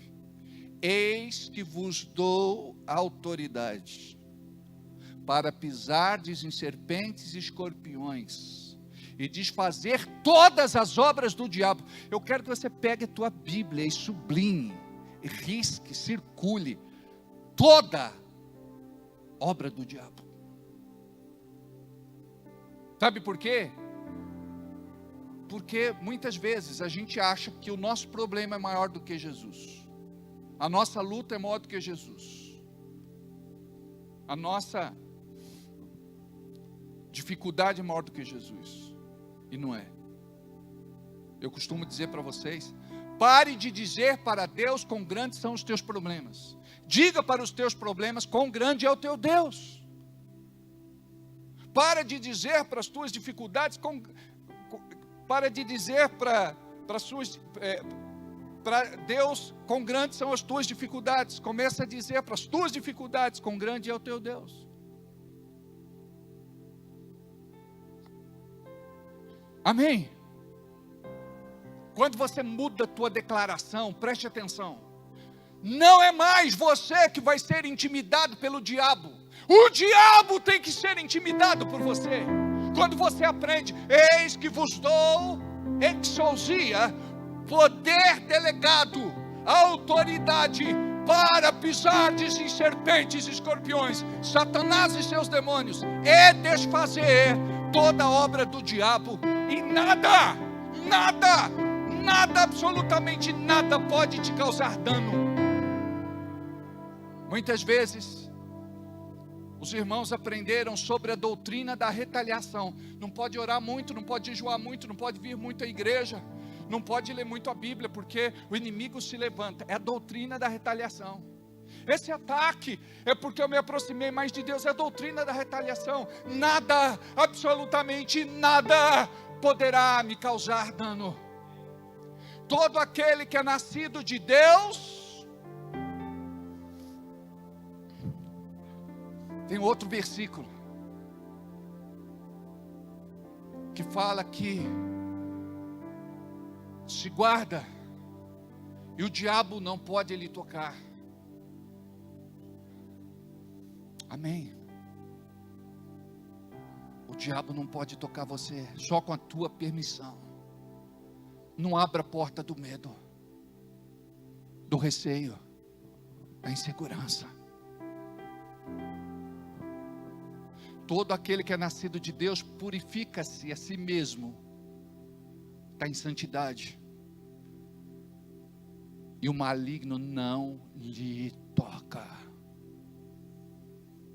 Eis que vos dou autoridade para pisardes em serpentes e escorpiões e desfazer todas as obras do diabo. Eu quero que você pegue a tua Bíblia e sublinhe, e risque, circule toda obra do diabo. Sabe por quê? Porque muitas vezes a gente acha que o nosso problema é maior do que Jesus. A nossa luta é maior do que Jesus. A nossa dificuldade é maior do que Jesus. E não é. Eu costumo dizer para vocês: pare de dizer para Deus quão grandes são os teus problemas. Diga para os teus problemas quão grande é o teu Deus. Para de dizer para as tuas dificuldades, para de dizer para Deus quão grandes são as tuas dificuldades. Começa a dizer para as tuas dificuldades quão grande é o teu Deus. Amém? Quando você muda a tua declaração, preste atenção, não é mais você que vai ser intimidado pelo diabo. O diabo tem que ser intimidado por você. Quando você aprende: eis que vos dou exousia, poder delegado, autoridade para pisardes em serpentes e escorpiões, Satanás e seus demônios, e desfazer toda obra do diabo, e nada, absolutamente nada pode te causar dano. Muitas vezes os irmãos aprenderam sobre a doutrina da retaliação. Não pode orar muito, não pode jejuar muito, não pode vir muito à igreja, não pode ler muito a Bíblia, porque o inimigo se levanta. É a doutrina da retaliação. Esse ataque é porque eu me aproximei mais de Deus. É a doutrina da retaliação. Nada, absolutamente nada poderá me causar dano. Todo aquele que é nascido de Deus. Tem outro versículo que fala que se guarda e o diabo não pode lhe tocar. Amém? O diabo não pode tocar você, só com a tua permissão. Não abra a porta do medo, do receio, da insegurança. Todo aquele que é nascido de Deus purifica-se a si mesmo, está em santidade, e o maligno não lhe toca.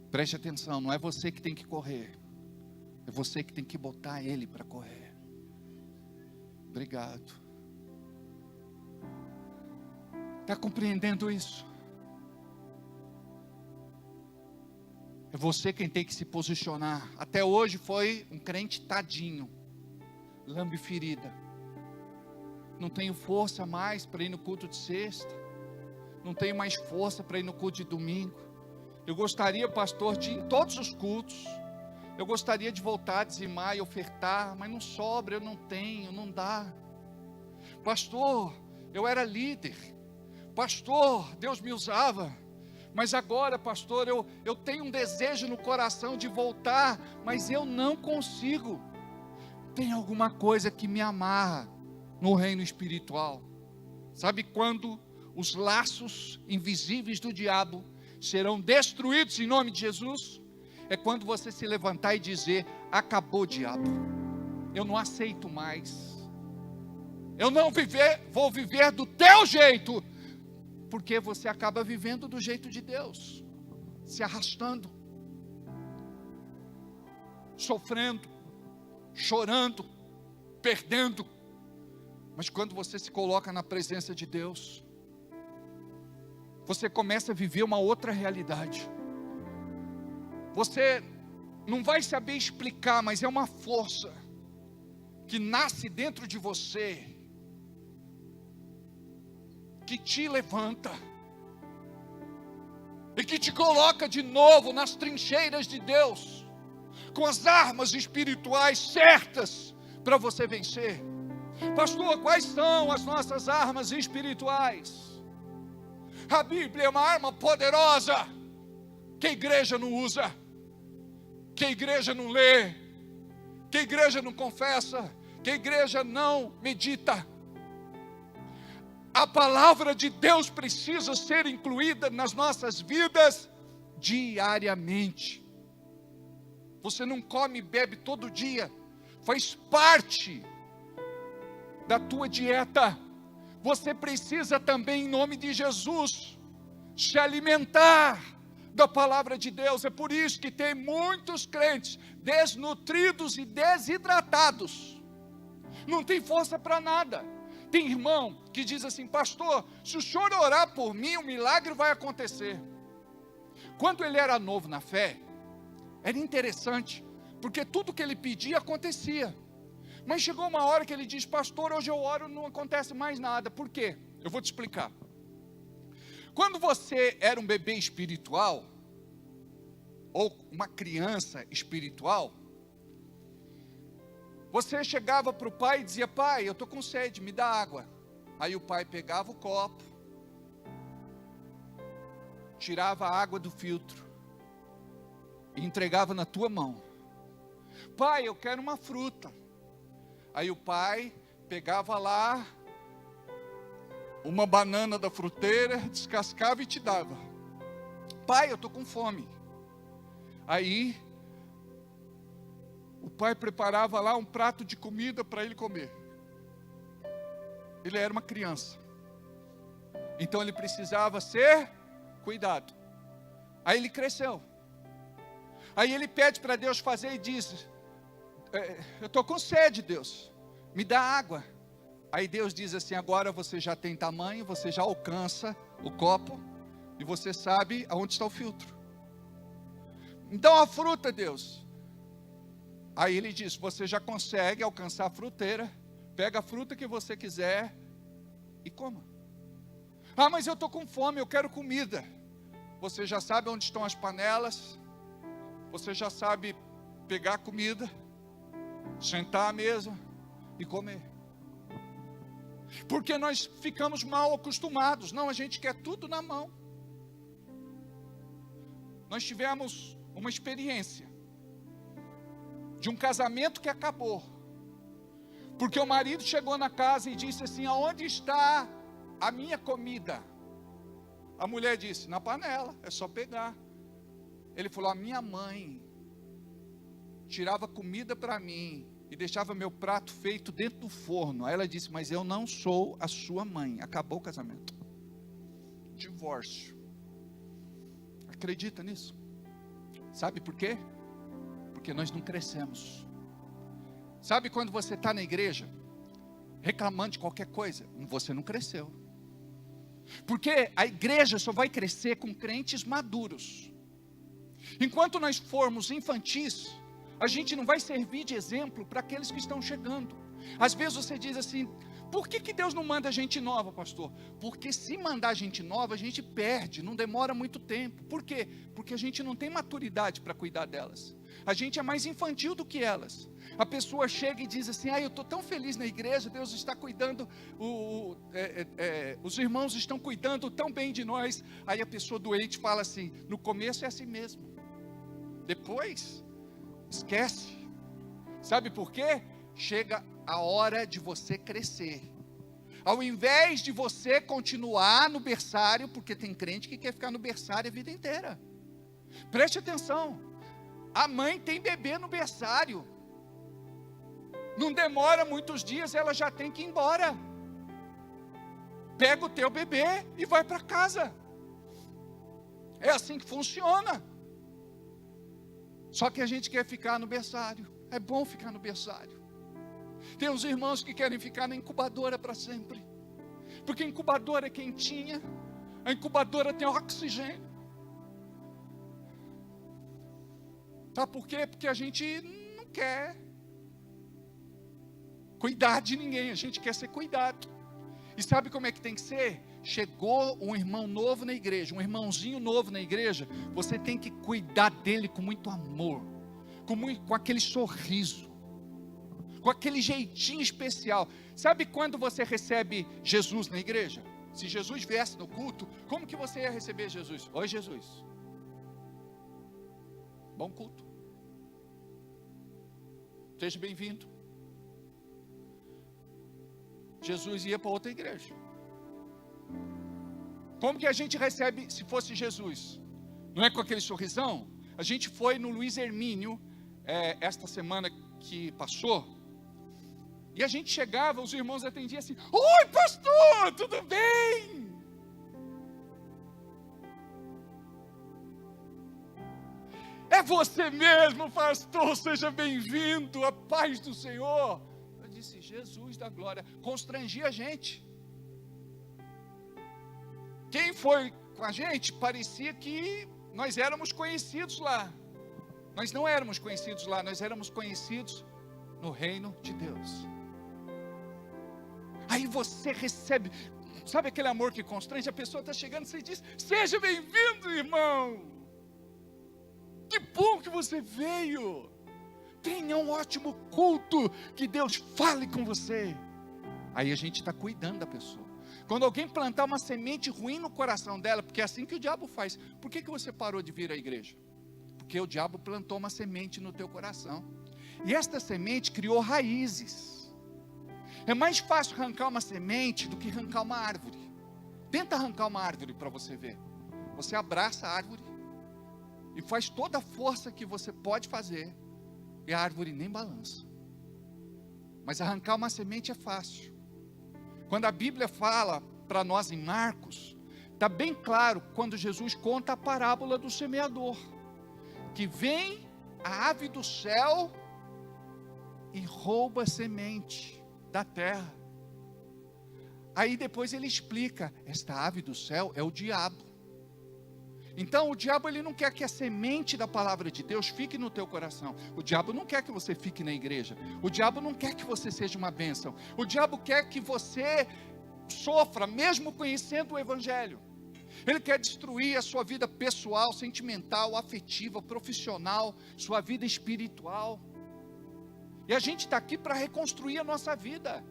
Preste atenção, não é você que tem que correr, é você que tem que botar ele para correr. Obrigado. Está compreendendo isso? É você quem tem que se posicionar. Até hoje foi um crente tadinho, lambe ferida. Não tenho força mais para ir no culto de sexta. Não tenho mais força para ir no culto de domingo. Eu gostaria, pastor, de ir em todos os cultos. Eu gostaria de voltar a dizimar e ofertar, mas não sobra, eu não tenho, não dá. Pastor, eu era líder. Pastor, Deus me usava. Mas agora, pastor, eu tenho um desejo no coração de voltar, mas eu não consigo. Tem alguma coisa que me amarra no reino espiritual. Sabe quando os laços invisíveis do diabo serão destruídos em nome de Jesus? É quando você se levantar e dizer: acabou, diabo, eu não aceito mais. Eu não vou viver do teu jeito. Porque você acaba vivendo do jeito de Deus, se arrastando, sofrendo, chorando, perdendo. Mas quando você se coloca na presença de Deus, você começa a viver uma outra realidade. Você não vai saber explicar, mas é uma força que nasce dentro de você, que te levanta e que te coloca de novo nas trincheiras de Deus, com as armas espirituais certas para você vencer. Pastor, quais são as nossas armas espirituais? A Bíblia é uma arma poderosa que a igreja não usa, que a igreja não lê, que a igreja não confessa, que a igreja não medita. A palavra de Deus precisa ser incluída nas nossas vidas diariamente. Você não come e bebe todo dia, faz parte da tua dieta. Você precisa também, em nome de Jesus, se alimentar da palavra de Deus. É por isso que tem muitos crentes desnutridos e desidratados, não tem força para nada. Tem irmão que diz assim: pastor, se o senhor orar por mim, um milagre vai acontecer. Quando ele era novo na fé, era interessante, porque tudo que ele pedia acontecia. Mas chegou uma hora que ele diz: pastor, hoje eu oro, não acontece mais nada. Por quê? Eu vou te explicar. Quando você era um bebê espiritual, ou uma criança espiritual, você chegava para o pai e dizia: pai, eu estou com sede, me dá água. Aí o pai pegava o copo, tirava a água do filtro e entregava na tua mão. Pai, eu quero uma fruta. Aí o pai pegava lá uma banana da fruteira, descascava e te dava. Pai, eu estou com fome. Aí o pai preparava lá um prato de comida para ele comer. Ele era uma criança, então ele precisava ser cuidado. Aí ele cresceu. Aí ele pede para Deus fazer e diz: eu estou com sede, Deus, me dá água. Aí Deus diz assim: agora você já tem tamanho, você já alcança o copo e você sabe aonde está o filtro. Então a fruta, Deus. Aí ele diz: você já consegue alcançar a fruteira, pega a fruta que você quiser e coma. Ah, mas eu estou com fome, eu quero comida. Você já sabe onde estão as panelas, você já sabe pegar a comida, sentar à mesa e comer. Porque nós ficamos mal acostumados. Não, a gente quer tudo na mão. Nós tivemos uma experiência de um casamento que acabou, porque o marido chegou na casa e disse assim: aonde está a minha comida? A mulher disse: na panela, é só pegar. Ele falou: a minha mãe tirava comida para mim e deixava meu prato feito dentro do forno. Aí ela disse, mas eu não sou a sua mãe. Acabou o casamento. Divórcio. Acredita nisso? Sabe por quê? Porque nós não crescemos. Sabe quando você está na igreja, reclamando de qualquer coisa? Você não cresceu. Porque a igreja só vai crescer com crentes maduros. Enquanto nós formos infantis, a gente não vai servir de exemplo para aqueles que estão chegando. Às vezes você diz assim, por que Deus não manda gente nova, pastor? Porque se mandar gente nova, a gente perde, não demora muito tempo. Por quê? Porque a gente não tem maturidade para cuidar delas. A gente é mais infantil do que elas. A pessoa chega e diz assim, eu estou tão feliz na igreja, Deus está cuidando, os irmãos estão cuidando tão bem de nós. Aí a pessoa doente fala assim, no começo é assim mesmo. Depois, esquece. Sabe por quê? Chega a hora de você crescer. Ao invés de você continuar no berçário, porque tem crente que quer ficar no berçário a vida inteira. Preste atenção. A mãe tem bebê no berçário. Não demora muitos dias, ela já tem que ir embora. Pega o teu bebê e vai para casa. É assim que funciona. Só que a gente quer ficar no berçário. É bom ficar no berçário. Tem uns irmãos que querem ficar na incubadora para sempre. Porque a incubadora é quentinha. A incubadora tem oxigênio. Sabe por quê? Porque a gente não quer cuidar de ninguém. A gente quer ser cuidado. E sabe como é que tem que ser? Chegou um irmão novo na igreja, um irmãozinho novo na igreja, você tem que cuidar dele com muito amor, com aquele sorriso, com aquele jeitinho especial. Sabe quando você recebe Jesus na igreja? Se Jesus viesse no culto, como que você ia receber Jesus? Oi, Jesus. Bom culto. Seja bem-vindo. Jesus ia para outra igreja. Como que a gente recebe se fosse Jesus? Não é com aquele sorrisão? A gente foi no Luiz Hermínio esta semana que passou, e a gente chegava, os irmãos atendiam assim, oi pastor, tudo bem? É você mesmo, pastor, seja bem-vindo, a paz do Senhor. Eu disse, Jesus da glória, constrangia a gente. Quem foi com a gente, parecia que nós éramos conhecidos lá. Nós não éramos conhecidos lá, nós éramos conhecidos no reino de Deus. Aí você recebe, sabe aquele amor que constrange? A pessoa está chegando e você diz, seja bem-vindo, irmão. Que bom que você veio. Tenha um ótimo culto, que Deus fale com você. Aí a gente está cuidando da pessoa. Quando alguém plantar uma semente ruim no coração dela, porque é assim que o diabo faz. Por que você parou de vir à igreja? Porque o diabo plantou uma semente no teu coração. E esta semente criou raízes. É mais fácil arrancar uma semente do que arrancar uma árvore. Tenta arrancar uma árvore para você ver. Você abraça a árvore e faz toda a força que você pode fazer, e a árvore nem balança. Mas arrancar uma semente é fácil. Quando a Bíblia fala para nós em Marcos, está bem claro quando Jesus conta a parábola do semeador, que vem a ave do céu e rouba a semente da terra. Aí depois ele explica, esta ave do céu é o diabo. Então o diabo ele não quer que a semente da palavra de Deus fique no teu coração. O diabo não quer que você fique na igreja. O diabo não quer que você seja uma bênção. O diabo quer que você sofra, mesmo conhecendo o evangelho. Ele quer destruir a sua vida pessoal, sentimental, afetiva, profissional, sua vida espiritual. E a gente está aqui para reconstruir a nossa vida.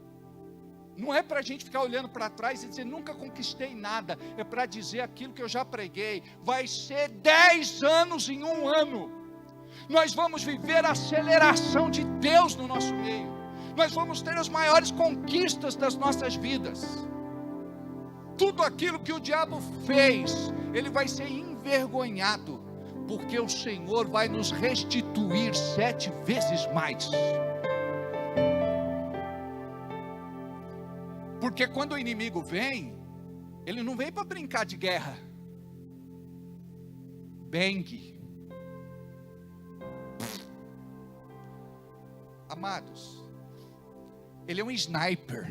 Não é para a gente ficar olhando para trás e dizer, nunca conquistei nada. É para dizer aquilo que eu já preguei. Vai ser 10 anos em um ano. Nós vamos viver a aceleração de Deus no nosso meio. Nós vamos ter as maiores conquistas das nossas vidas. Tudo aquilo que o diabo fez, ele vai ser envergonhado. porque o Senhor vai nos restituir 7 vezes mais. Porque quando o inimigo vem, ele não vem para brincar de guerra. Bang. Amados, ele é um sniper,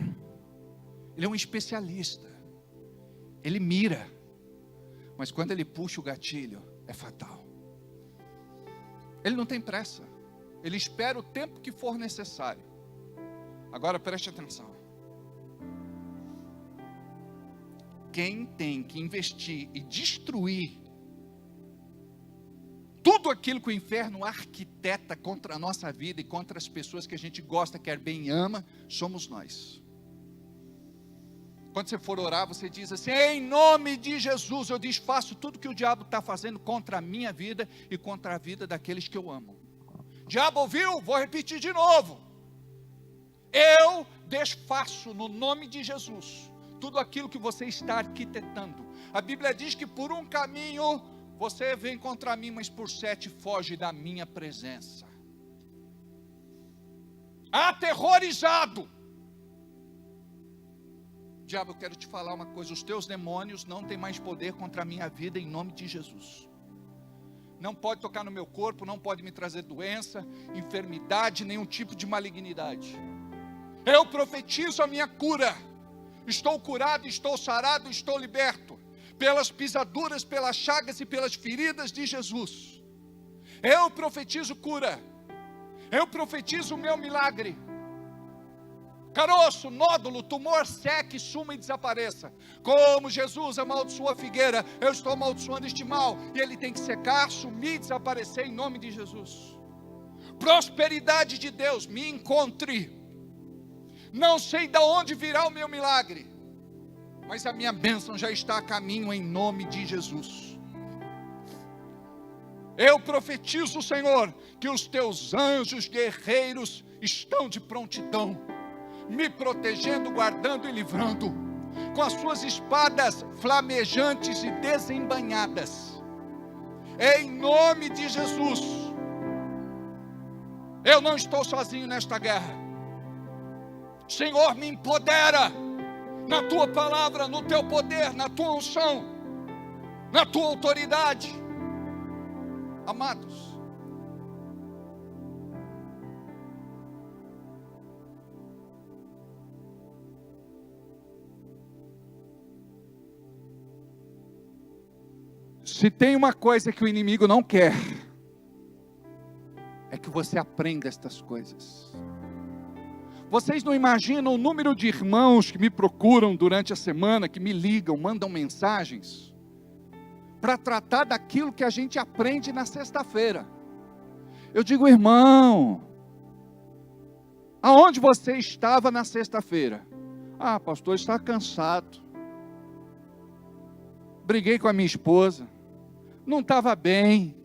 ele é um especialista, ele mira, mas quando ele puxa o gatilho, é fatal. Ele não tem pressa, ele espera o tempo que for necessário. Agora preste atenção. Quem tem que investir e destruir tudo aquilo que o inferno arquiteta contra a nossa vida e contra as pessoas que a gente gosta, quer bem e ama, somos nós. Quando você for orar, você diz assim: em nome de Jesus, eu desfaço tudo que o diabo está fazendo contra a minha vida e contra a vida daqueles que eu amo. Diabo, ouviu? Vou repetir de novo. Eu desfaço no nome de Jesus tudo aquilo que você está arquitetando. A Bíblia diz que por um caminho você vem contra mim, mas por 7 foge da minha presença. Aterrorizado. Diabo, eu quero te falar uma coisa: os teus demônios não têm mais poder contra a minha vida, em nome de Jesus. Não pode tocar no meu corpo, não pode me trazer doença, enfermidade, nenhum tipo de malignidade. Eu profetizo a minha cura. Estou curado, estou sarado, estou liberto. Pelas pisaduras, pelas chagas e pelas feridas de Jesus. Eu profetizo cura. Eu profetizo o meu milagre. Caroço, nódulo, tumor, seque, suma e desapareça. Como Jesus amaldiçoou a figueira, eu estou amaldiçoando este mal. E ele tem que secar, sumir e desaparecer em nome de Jesus. Prosperidade de Deus, me encontre. Não sei de onde virá o meu milagre, mas a minha bênção já está a caminho em nome de Jesus. Eu profetizo, Senhor, que os teus anjos guerreiros estão de prontidão, me protegendo, guardando e livrando, com as suas espadas flamejantes e desembainhadas. Em nome de Jesus. Eu não estou sozinho nesta guerra. Senhor, me empodera na tua palavra, no teu poder, na tua unção, na tua autoridade. Amados, se tem uma coisa que o inimigo não quer, é que você aprenda estas coisas. Vocês não imaginam o número de irmãos que me procuram durante a semana, que me ligam, mandam mensagens, para tratar daquilo que a gente aprende na sexta-feira. Eu digo: irmão, aonde você estava na sexta-feira? Ah, pastor, está cansado. Briguei com a minha esposa, não estava bem,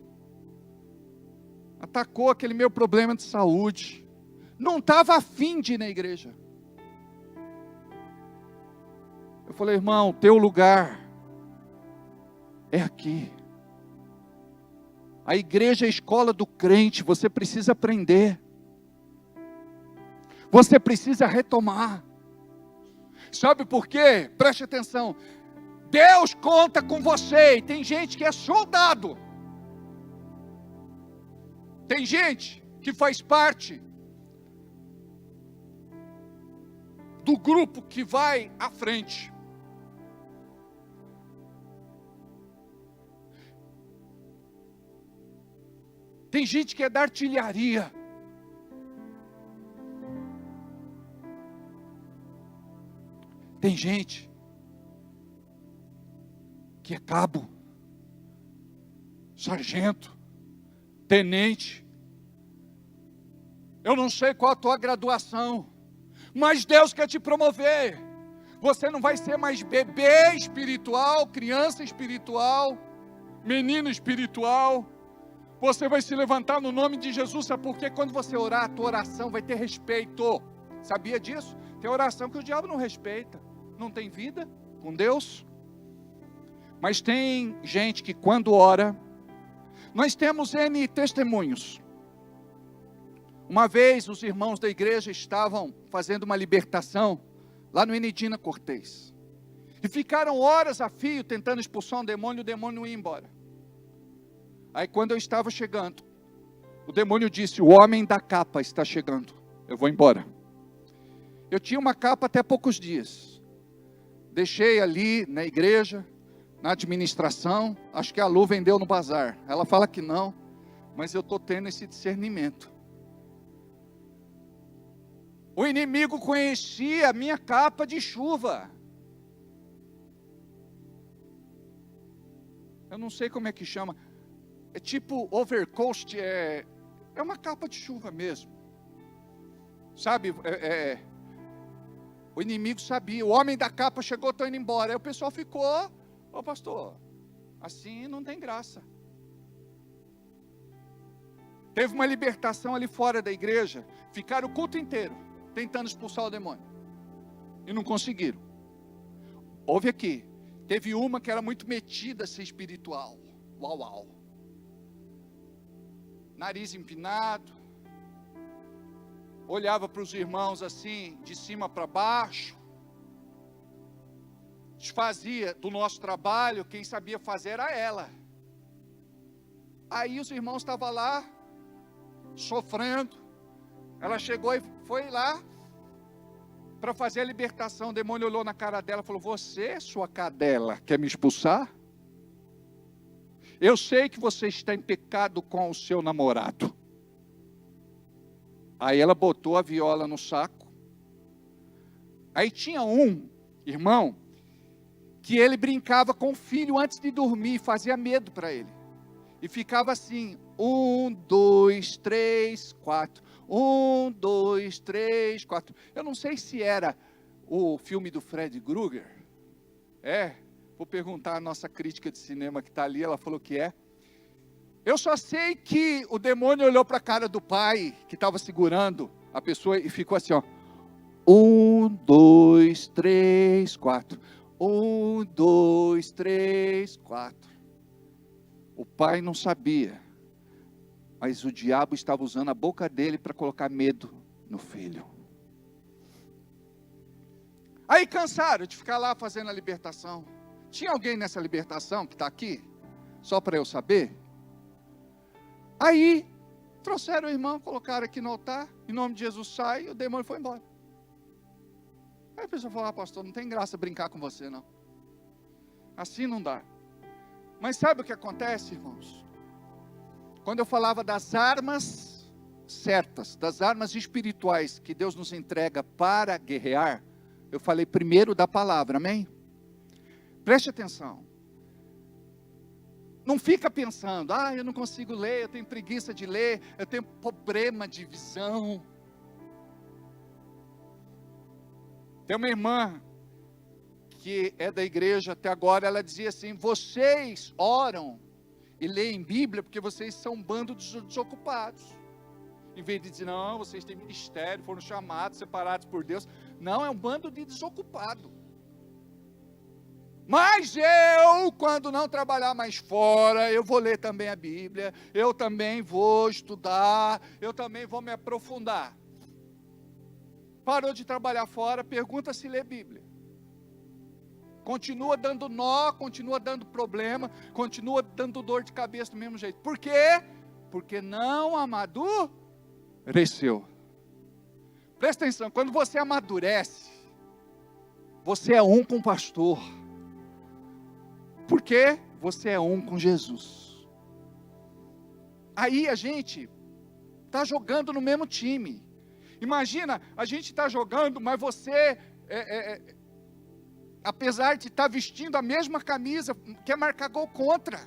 atacou aquele meu problema de saúde. Não estava afim de ir na igreja. Eu falei: irmão, teu lugar é aqui. A igreja é a escola do crente. Você precisa aprender. Você precisa retomar. Sabe por quê? Preste atenção. Deus conta com você. E tem gente que é soldado. Tem gente que faz parte do grupo que vai à frente. Tem gente que é da artilharia. Tem gente que é cabo, sargento, tenente. Eu não sei qual a tua graduação, mas Deus quer te promover. Você não vai ser mais bebê espiritual, criança espiritual, menino espiritual. Você vai se levantar no nome de Jesus. Sabe por quê? Quando você orar, a tua oração vai ter respeito. Sabia disso? Tem oração que o diabo não respeita. Não tem vida com Deus. Mas tem gente que quando ora, Nós temos N testemunhos. Uma vez os irmãos da igreja estavam fazendo uma libertação lá no Enedina Cortês. E ficaram horas a fio tentando expulsar o demônio não ia embora. Aí quando eu estava chegando, o demônio disse: o homem da capa está chegando, eu vou embora. Eu tinha uma capa até poucos dias. Deixei ali na igreja, na administração, acho que a Lu vendeu no bazar. Ela fala que não, mas eu estou tendo esse discernimento. O inimigo conhecia a minha capa de chuva. Eu não sei como é que chama. É tipo overcoat, é uma capa de chuva mesmo. Sabe, o inimigo sabia. O homem da capa chegou, estou indo embora. Aí o pessoal ficou: ô pastor, assim não tem graça. Teve uma libertação ali fora da igreja. Ficaram o culto inteiro tentando expulsar o demônio. E não conseguiram. Houve aqui. Teve uma que era muito metida a ser espiritual. Uau, uau. Nariz empinado. Olhava para os irmãos assim, de cima para baixo. Desfazia do nosso trabalho, quem sabia fazer era ela. Aí os irmãos estavam lá, sofrendo. Ela chegou e foi lá para fazer a libertação. O demônio olhou na cara dela e falou: você, sua cadela, quer me expulsar? Eu sei que você está em pecado com o seu namorado. Aí ela botou a viola no saco. Aí tinha um irmão que ele brincava com o filho antes de dormir, fazia medo para ele. E ficava assim: 1, 2, 3, 4. 1, 2, 3, 4. Eu não sei se era o filme do Fred Krueger. Vou perguntar à nossa crítica de cinema que está ali, ela falou que é. Eu só sei que o demônio olhou para a cara do pai, que estava segurando a pessoa, e ficou assim, ó. 1, 2, 3, 4. 1, 2, 3, 4. O pai não sabia, mas o diabo estava usando a boca dele para colocar medo no filho. Aí cansaram de ficar lá fazendo a libertação. Tinha alguém nessa libertação que está aqui? Só para eu saber. Aí trouxeram o irmão, colocaram aqui no altar, em nome de Jesus sai, e o demônio foi embora. Aí a pessoa falou: pastor, não tem graça brincar com você não. Assim não dá. Mas sabe o que acontece, irmãos? Quando eu falava das armas certas, das armas espirituais que Deus nos entrega para guerrear, eu falei primeiro da palavra, amém? Preste atenção. Não fica pensando: eu não consigo ler, eu tenho preguiça de ler, eu tenho problema de visão. Tem uma irmã que é da igreja até agora, ela dizia assim: vocês oram e leem Bíblia porque vocês são um bando de desocupados. Em vez de dizer: não, vocês têm ministério, foram chamados, separados por Deus. Não, é um bando de desocupado. Mas eu, quando não trabalhar mais fora, eu vou ler também a Bíblia, eu também vou estudar, eu também vou me aprofundar. Parou de trabalhar fora, pergunta se lê Bíblia. Continua dando nó, continua dando problema, continua dando dor de cabeça do mesmo jeito. Por quê? Porque não amadureceu. Presta atenção, quando você amadurece, você é um com o pastor. Porque você é um com Jesus. Aí a gente está jogando no mesmo time. Imagina, a gente está jogando, mas você, apesar de estar vestindo a mesma camisa, quer marcar gol contra.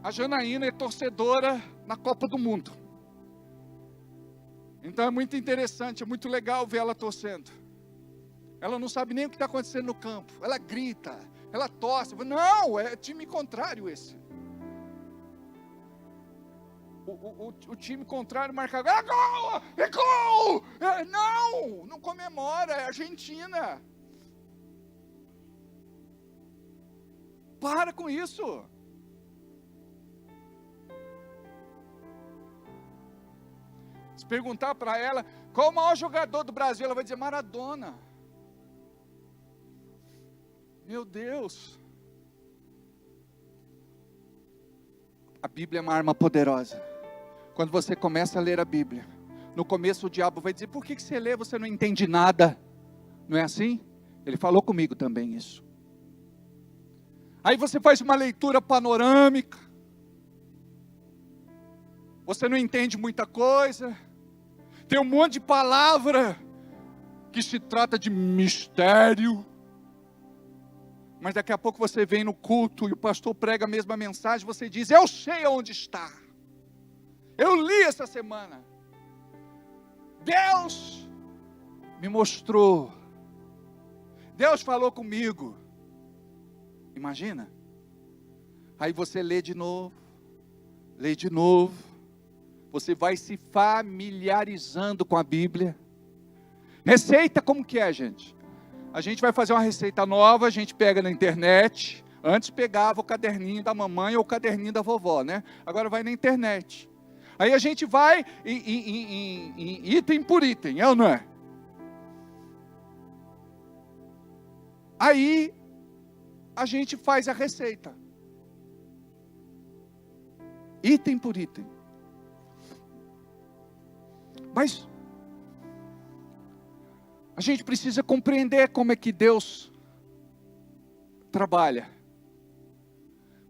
A Janaína é torcedora na Copa do Mundo. Então é muito interessante, é muito legal ver ela torcendo. Ela não sabe nem o que está acontecendo no campo. Ela grita, ela torce. Não, é time contrário esse. O time contrário marca gol. É gol! É gol! Não comemora, é Argentina. Para com isso. Se perguntar para ela qual o maior jogador do Brasil, ela vai dizer Maradona. Meu Deus. A Bíblia é uma arma poderosa. Quando você começa a ler a Bíblia, no começo o diabo vai dizer, por que você lê, você não entende nada? Não é assim? Ele falou comigo também isso. Aí você faz uma leitura panorâmica. Você não entende muita coisa. Tem um monte de palavra que se trata de mistério. Mas daqui a pouco você vem no culto e o pastor prega a mesma mensagem, você diz, eu sei onde está. Eu li essa semana. Deus me mostrou. Deus falou comigo. Imagina. Aí você lê de novo. Lê de novo. Você vai se familiarizando com a Bíblia. Receita como que é, gente? A gente vai fazer uma receita nova, a gente pega na internet. Antes pegava o caderninho da mamãe ou o caderninho da vovó, né? Agora vai na internet. Aí a gente vai em item por item, é ou não é? Aí a gente faz a receita. Item por item. Mas a gente precisa compreender como é que Deus trabalha.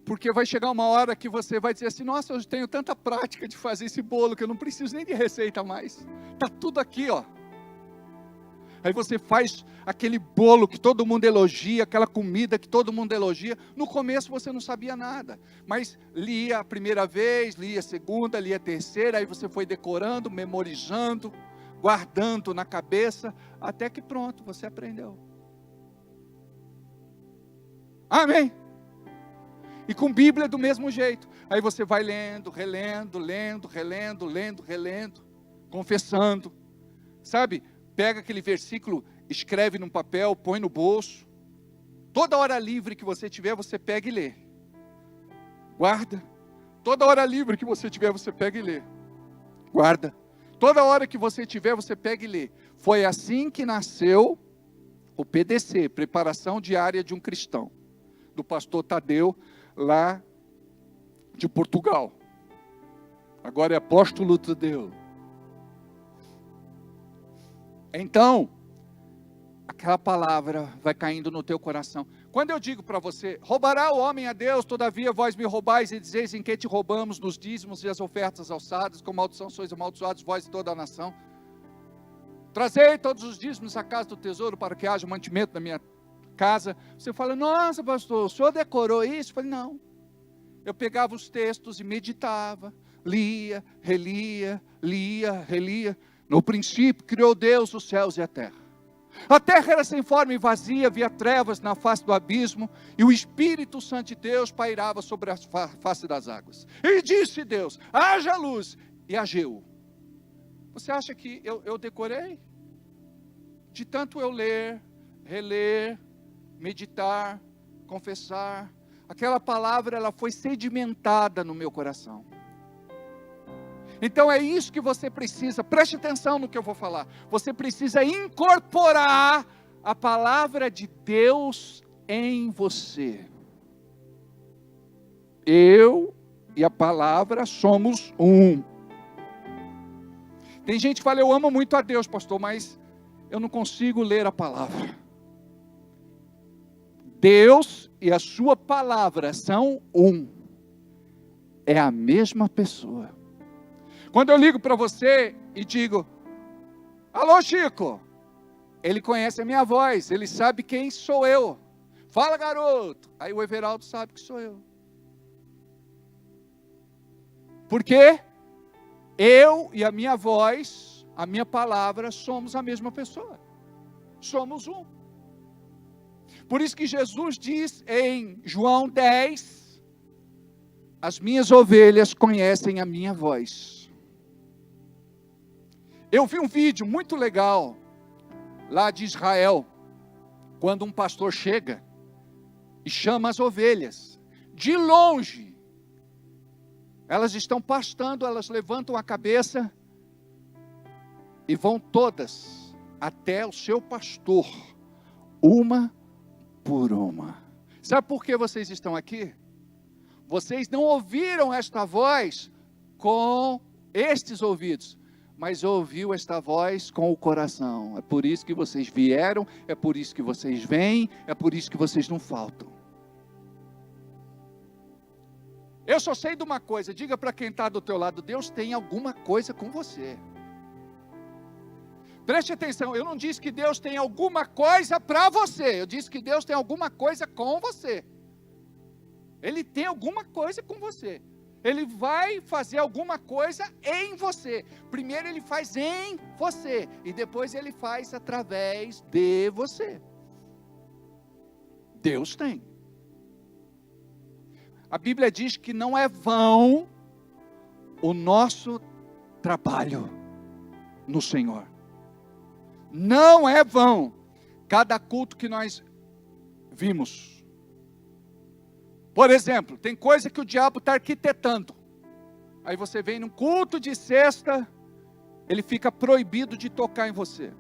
Porque vai chegar uma hora que você vai dizer assim, nossa, eu tenho tanta prática de fazer esse bolo que eu não preciso nem de receita mais. Está tudo aqui, ó. Aí você faz aquele bolo que todo mundo elogia, aquela comida que todo mundo elogia. No começo você não sabia nada, mas lia a primeira vez, lia a segunda, lia a terceira, aí você foi decorando, memorizando, guardando na cabeça, até que pronto, você aprendeu. Amém? E com Bíblia do mesmo jeito. Aí você vai lendo, relendo, relendo, confessando. Sabe? Pega aquele versículo, escreve num papel, põe no bolso. Toda hora livre que você tiver, você pega e lê. Guarda. Toda hora livre que você tiver, você pega e lê. Guarda. Toda hora que você tiver, você pega e lê. Foi assim que nasceu o PDC, Preparação Diária de um Cristão, do pastor Tadeu, lá de Portugal. Agora é apóstolo Tadeu. Então, aquela palavra vai caindo no teu coração. Quando eu digo para você, roubará o homem a Deus, todavia vós me roubais e dizeis em que te roubamos nos dízimos e as ofertas alçadas, com maldição sois amaldiçoados vós e toda a nação. Trazei todos os dízimos à casa do tesouro para que haja mantimento na minha casa. Você fala, nossa pastor, o senhor decorou isso? Eu falei, não. Eu pegava os textos e meditava, lia, relia. No princípio criou Deus os céus e a terra. A terra era sem forma e vazia, havia trevas na face do abismo, e o Espírito Santo de Deus pairava sobre a face das águas. E disse Deus, haja luz, e hagiu. Você acha que eu decorei? De tanto eu ler, reler, meditar, confessar, aquela palavra ela foi sedimentada no meu coração. Então é isso que você precisa, preste atenção no que eu vou falar. Você precisa incorporar a palavra de Deus em você. Eu e a palavra somos um. Tem gente que fala, eu amo muito a Deus, pastor, mas eu não consigo ler a palavra. Deus e a sua palavra são um. É a mesma pessoa. Quando eu ligo para você e digo, alô Chico, ele conhece a minha voz, ele sabe quem sou eu. Fala garoto, aí o Everaldo sabe que sou eu. Por quê? Eu e a minha voz, a minha palavra, somos a mesma pessoa. Somos um. Por isso que Jesus diz em João 10, as minhas ovelhas conhecem a minha voz. Eu vi um vídeo muito legal, lá de Israel, quando um pastor chega e chama as ovelhas, de longe, elas estão pastando, elas levantam a cabeça, e vão todas até o seu pastor, uma por uma. Sabe por que vocês estão aqui? Vocês não ouviram esta voz com estes ouvidos, mas ouviu esta voz com o coração. É por isso que vocês vieram, é por isso que vocês vêm, é por isso que vocês não faltam. Eu só sei de uma coisa, diga para quem está do teu lado, Deus tem alguma coisa com você. Preste atenção, eu não disse que Deus tem alguma coisa para você, eu disse que Deus tem alguma coisa com você. Ele tem alguma coisa com você. Ele vai fazer alguma coisa em você. Primeiro ele faz em você, e depois ele faz através de você. Deus tem. A Bíblia diz que não é vão o nosso trabalho no Senhor. Não é vão. Cada culto que nós vimos. Por exemplo, tem coisa que o diabo está arquitetando. Aí você vem num culto de sexta, ele fica proibido de tocar em você.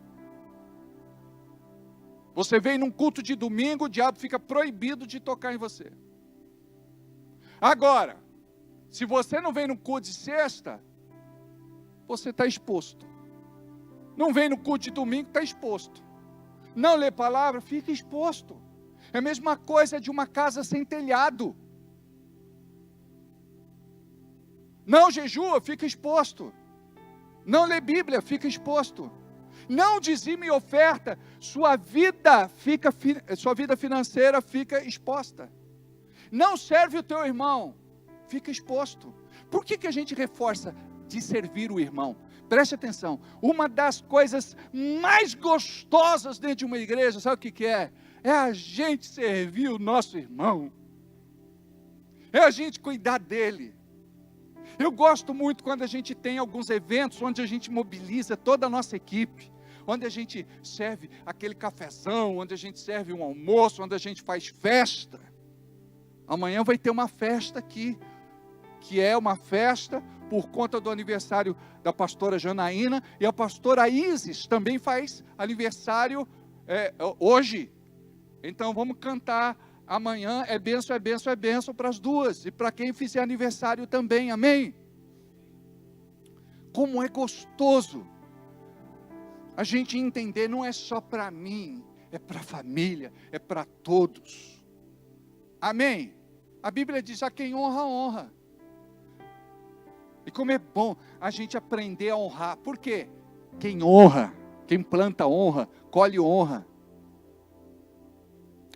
Você vem num culto de domingo, o diabo fica proibido de tocar em você. Agora, se você não vem no culto de sexta, você está exposto. Não vem no culto de domingo, está exposto. Não lê palavra, fica exposto. É a mesma coisa de uma casa sem telhado. Não jejua, fica exposto. Não lê Bíblia, fica exposto. Não dizime oferta, sua vida financeira fica exposta. Não serve o teu irmão, fica exposto. Por que a gente reforça de servir o irmão? Preste atenção, uma das coisas mais gostosas dentro de uma igreja, sabe o que é? É a gente servir o nosso irmão. É a gente cuidar dele. Eu gosto muito quando a gente tem alguns eventos onde a gente mobiliza toda a nossa equipe, onde a gente serve aquele cafezão, onde a gente serve um almoço, onde a gente faz festa. Amanhã vai ter uma festa aqui, que é uma festa por conta do aniversário da pastora Janaína, e a pastora Isis também faz aniversário hoje. Então vamos cantar amanhã, é bênção, é bênção, é bênção para as duas, e para quem fizer aniversário também, amém? Como é gostoso a gente entender, não é só para mim, é para a família, é para todos, amém? A Bíblia diz, a quem honra, honra. E como é bom a gente aprender a honrar, por quê? Quem honra, quem planta honra, colhe honra,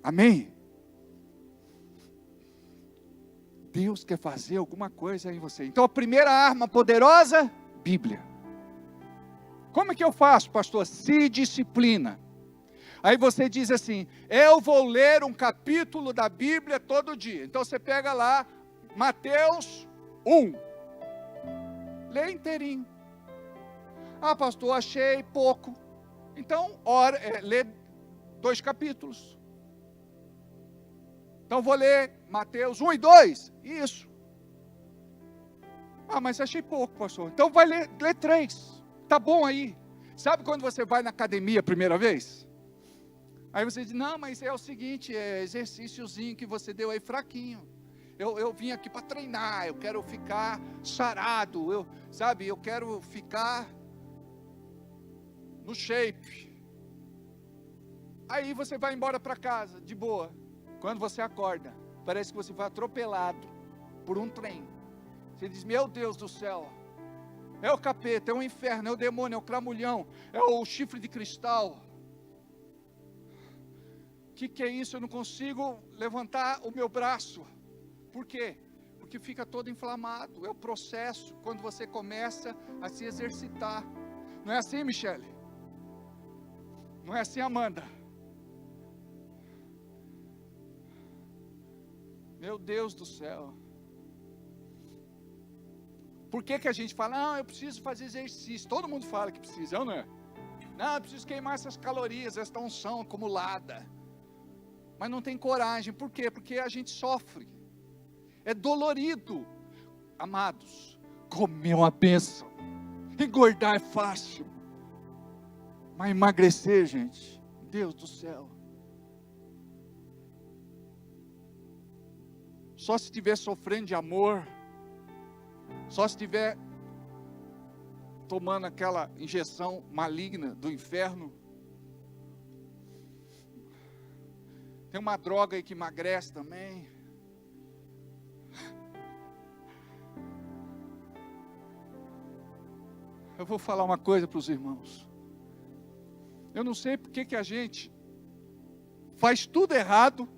amém? Deus quer fazer alguma coisa em você. Então a primeira arma poderosa, Bíblia. Como é que eu faço, pastor? Se disciplina. Aí você diz assim, eu vou ler um capítulo da Bíblia todo dia. Então você pega lá, Mateus 1. Lê inteirinho. Ah, pastor, achei pouco. Então, lê 2 capítulos. Então vou ler Mateus 1 e 2. Isso. Ah, mas achei pouco, pastor. Então vai ler 3. Tá bom aí. Sabe quando você vai na academia a primeira vez? Aí você diz, não, mas é o seguinte, é exercíciozinho que você deu aí fraquinho. Eu vim aqui para treinar, eu quero ficar sarado, eu quero ficar no shape. Aí você vai embora para casa, de boa. Quando você acorda, parece que você foi atropelado por um trem. Você diz, meu Deus do céu, é o capeta, é o inferno, é o demônio, é o cramulhão, é o chifre de cristal. O que é isso? Eu não consigo levantar o meu braço. Por quê? Porque fica todo inflamado. É o processo quando você começa a se exercitar. Não é assim, Michele? Não é assim, Amanda? Meu Deus do céu. Por que a gente fala, não, eu preciso fazer exercício? Todo mundo fala que precisa, não é? Não, eu preciso queimar essas calorias, essa unção acumulada. Mas não tem coragem. Por quê? Porque a gente sofre. É dolorido. Amados, comer uma bênção. Engordar é fácil. Mas emagrecer, gente, Deus do céu. Só se estiver sofrendo de amor, só se estiver tomando aquela injeção maligna do inferno. Tem uma droga aí que emagrece também. Eu vou falar uma coisa para os irmãos. Eu não sei porque que a gente faz tudo errado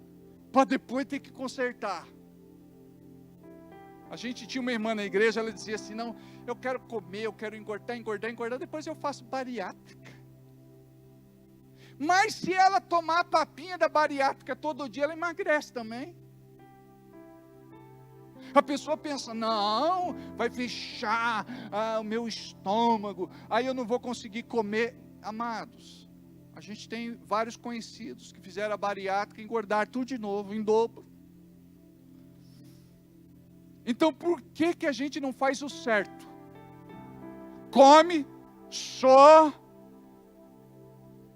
para depois ter que consertar. A gente tinha uma irmã na igreja, ela dizia assim, não, eu quero comer, eu quero engordar, depois eu faço bariátrica. Mas se ela tomar a papinha da bariátrica todo dia, ela emagrece também. A pessoa pensa, não, vai fechar o meu estômago, aí eu não vou conseguir comer. Amados, a gente tem vários conhecidos que fizeram a bariátrica e engordaram tudo de novo, em dobro. Então por que que a gente não faz o certo? Come só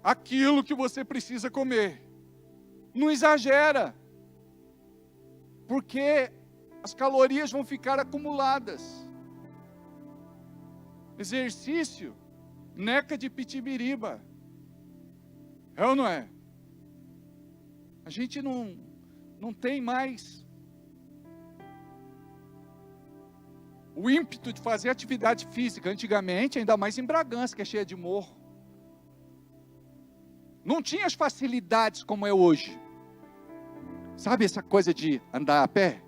aquilo que você precisa comer. Não exagera. Porque as calorias vão ficar acumuladas. Exercício, neca de pitibiriba. É ou não é? A gente não tem mais o ímpeto de fazer atividade física. Antigamente, ainda mais em Bragança, que é cheia de morro. Não tinha as facilidades como é hoje. Sabe essa coisa de andar a pé?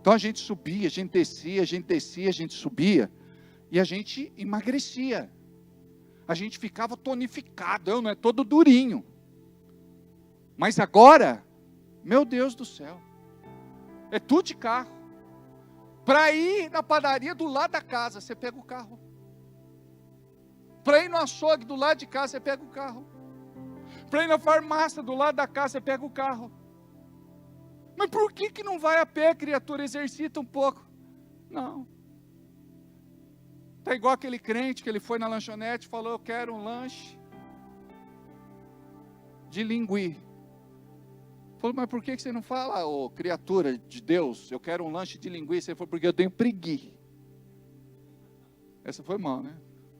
Então a gente subia, a gente descia, a gente subia. E a gente emagrecia. A gente ficava tonificado, eu não é todo durinho. Mas agora, meu Deus do céu, é tudo de carro. Para ir na padaria do lado da casa, você pega o carro. Para ir no açougue do lado de casa, você pega o carro. Para ir na farmácia do lado da casa, você pega o carro. Mas por que não vai a pé, criatura? Exercita um pouco. Não. Está igual aquele crente que ele foi na lanchonete e falou, eu quero um lanche de linguiça. Falou, mas por que você não fala, ô criatura de Deus, eu quero um lanche de linguiça? Ele falou, porque eu tenho preguiça. Essa foi mal, né?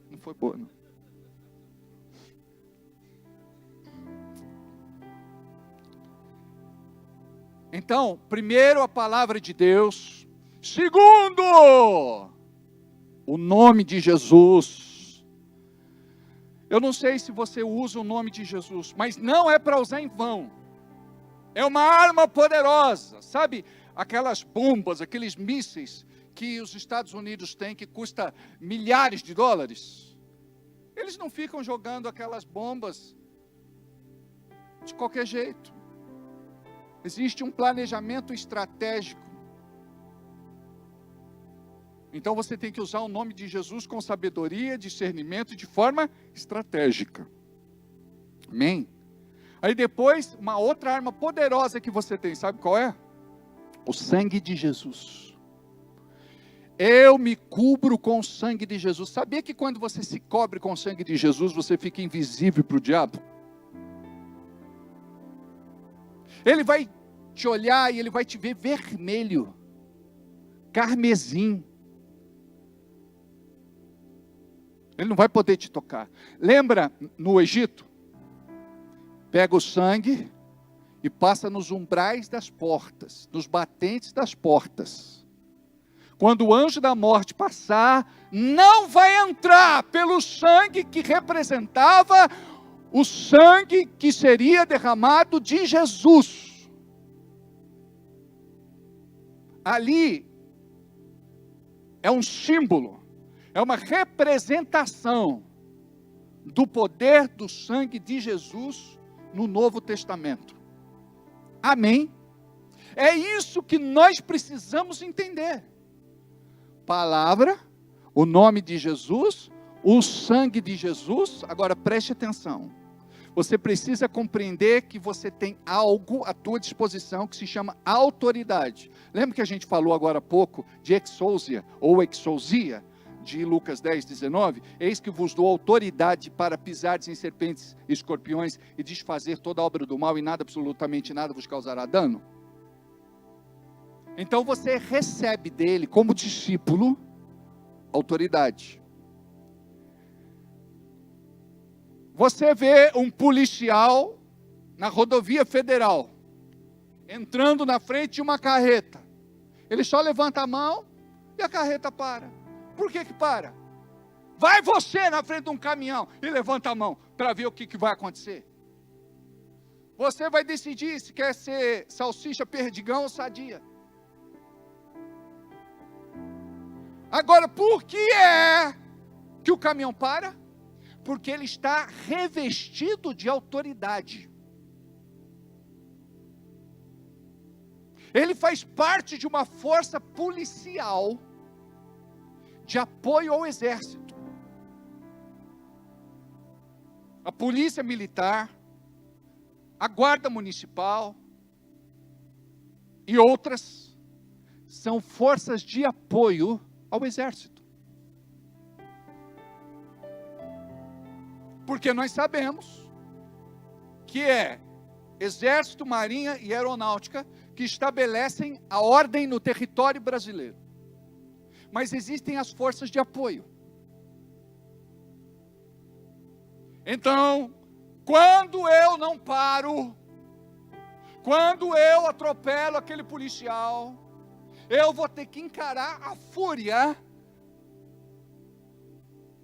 Não foi boa, não. Então, primeiro a palavra de Deus. Segundo, o nome de Jesus. Eu não sei se você usa o nome de Jesus, mas não é para usar em vão. É uma arma poderosa. Sabe aquelas bombas, aqueles mísseis que os Estados Unidos têm que custa milhares de dólares? Eles não ficam jogando aquelas bombas de qualquer jeito. Existe um planejamento estratégico. Então você tem que usar o nome de Jesus com sabedoria, discernimento e de forma estratégica. Amém? Aí depois, uma outra arma poderosa que você tem, sabe qual é? O sangue de Jesus. Eu me cubro com o sangue de Jesus. Sabia que quando você se cobre com o sangue de Jesus, você fica invisível para o diabo? Ele vai te olhar e ele vai te ver vermelho, carmesim. Ele não vai poder te tocar. Lembra no Egito? Pega o sangue e passa nos umbrais das portas, nos batentes das portas. Quando o anjo da morte passar, não vai entrar pelo sangue que representava o sangue que seria derramado de Jesus. Ali é um símbolo, é uma representação do poder do sangue de Jesus no Novo Testamento. Amém? É isso que nós precisamos entender. Palavra, o nome de Jesus, o sangue de Jesus. Agora preste atenção. Você precisa compreender que você tem algo à tua disposição que se chama autoridade. Lembra que a gente falou agora há pouco de exousia ou exousia? de Lucas 10, 19, eis que vos dou autoridade para pisares em serpentes e escorpiões e desfazer toda a obra do mal e nada, absolutamente nada, vos causará dano. Então você recebe dele, como discípulo, autoridade. Você vê um policial na rodovia federal, entrando na frente de uma carreta. Ele só levanta a mão e a carreta para. Por que que para? Vai você na frente de um caminhão e levanta a mão para ver o que vai acontecer. Você vai decidir se quer ser salsicha, perdigão ou sadia. Agora, por que é que o caminhão para? Porque ele está revestido de autoridade. Ele faz parte de uma força policial de apoio ao exército. A polícia militar, a guarda municipal e outras são forças de apoio ao exército. Porque nós sabemos que é exército, marinha e aeronáutica que estabelecem a ordem no território brasileiro. Mas existem as forças de apoio. Então, quando eu não paro, quando eu atropelo aquele policial, eu vou ter que encarar a fúria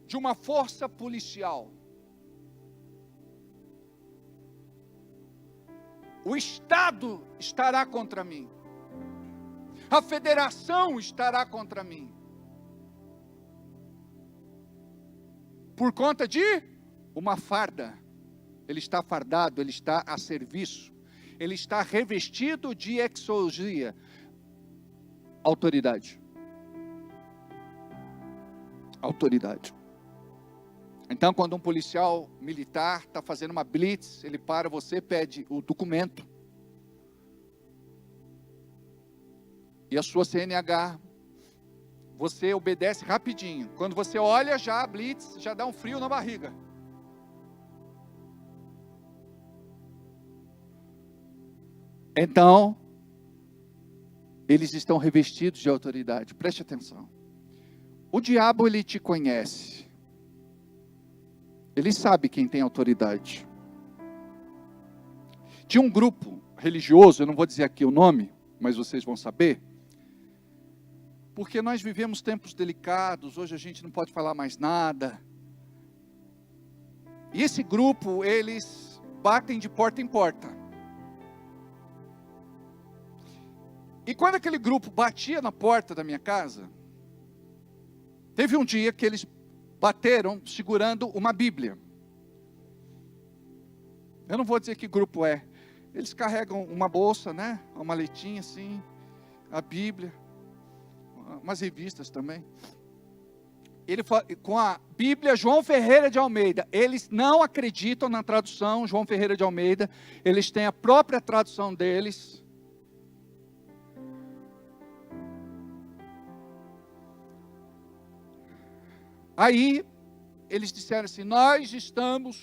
de uma força policial. O Estado estará contra mim. A federação estará contra mim. Por conta de uma farda. Ele está fardado, ele está a serviço. Ele está revestido de exousia. Autoridade. Autoridade. Então, quando um policial militar está fazendo uma blitz, ele para você, pede o documento. E a sua CNH. Você obedece rapidinho. Quando você olha, já a blitz, já dá um frio na barriga. Então, eles estão revestidos de autoridade. Preste atenção. O diabo, ele te conhece. Ele sabe quem tem autoridade. Tinha um grupo religioso, eu não vou dizer aqui o nome, mas vocês vão saber. Porque nós vivemos tempos delicados, hoje a gente não pode falar mais nada. E esse grupo, eles batem de porta em porta. E quando aquele grupo batia na porta da minha casa, teve um dia que eles bateram segurando uma Bíblia. Eu não vou dizer que grupo é. Eles carregam uma bolsa, né? Uma maletinha assim, a Bíblia, umas revistas também. Ele com a Bíblia João Ferreira de Almeida. Eles não acreditam na tradução João Ferreira de Almeida. Eles têm a própria tradução deles. Aí, eles disseram assim, nós estamos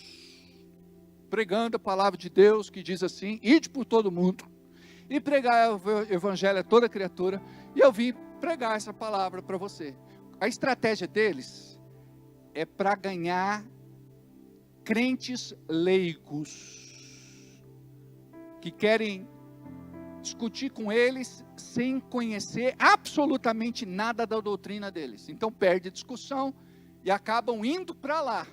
pregando a palavra de Deus, que diz assim, ide por todo mundo, e pregar o evangelho a toda criatura, e eu vim pregar essa palavra para você. A estratégia deles é para ganhar crentes leigos, que querem discutir com eles, sem conhecer absolutamente nada da doutrina deles. Então perde a discussão, e acabam indo para lá.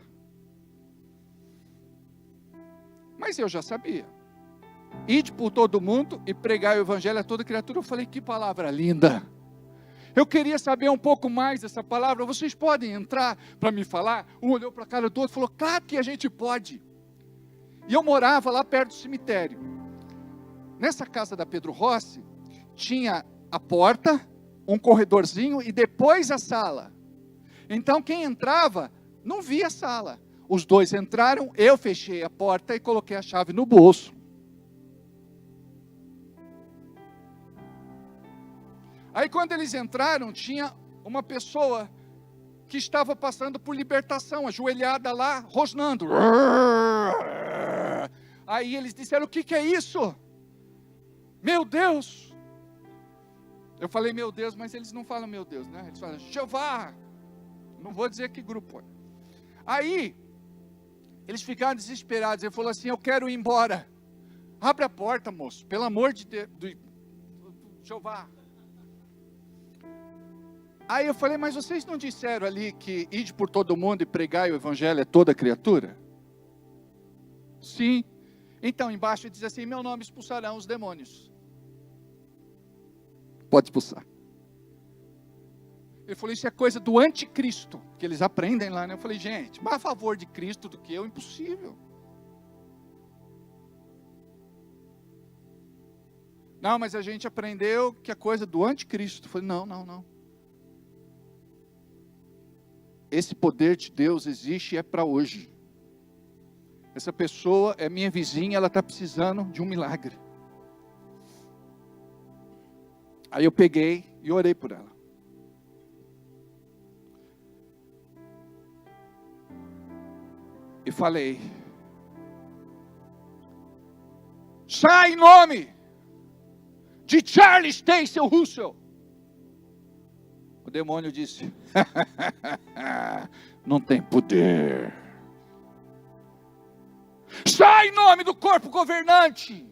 Mas eu já sabia. Ide por todo mundo e pregar o evangelho a toda criatura. Eu falei, que palavra linda. Eu queria saber um pouco mais dessa palavra. Vocês podem entrar para me falar? Um olhou para a cara do outro e falou, claro que a gente pode. E eu morava lá perto do cemitério. Nessa casa da Pedro Rossi, tinha a porta, um corredorzinho e depois a sala. Então quem entrava não via a sala. Os dois entraram, eu fechei a porta e coloquei a chave no bolso. Aí quando eles entraram, tinha uma pessoa que estava passando por libertação, ajoelhada lá, rosnando. Aí eles disseram: o que é isso? Meu Deus! Eu falei meu Deus, mas eles não falam meu Deus, né? Eles falam Jeová. Não vou dizer que grupo é. Aí, eles ficaram desesperados. Ele falou assim: eu quero ir embora. Abre a porta, moço, pelo amor de Deus. Jeová. Aí eu falei: mas vocês não disseram ali que ide por todo mundo e pregai o evangelho a toda criatura? Sim. Então embaixo diz assim: meu nome expulsarão os demônios. Pode expulsar. Ele falou: isso é coisa do anticristo, que eles aprendem lá, né? Eu falei: gente, mais a favor de Cristo do que eu, impossível. Não, mas a gente aprendeu que é coisa do anticristo. Eu falei: não. Esse poder de Deus existe e é para hoje. Essa pessoa é minha vizinha, ela está precisando de um milagre. Aí eu peguei e orei por ela. E falei: sai em nome de Charles Taylor Russell. O demônio disse: não tem poder. Sai em nome do corpo governante.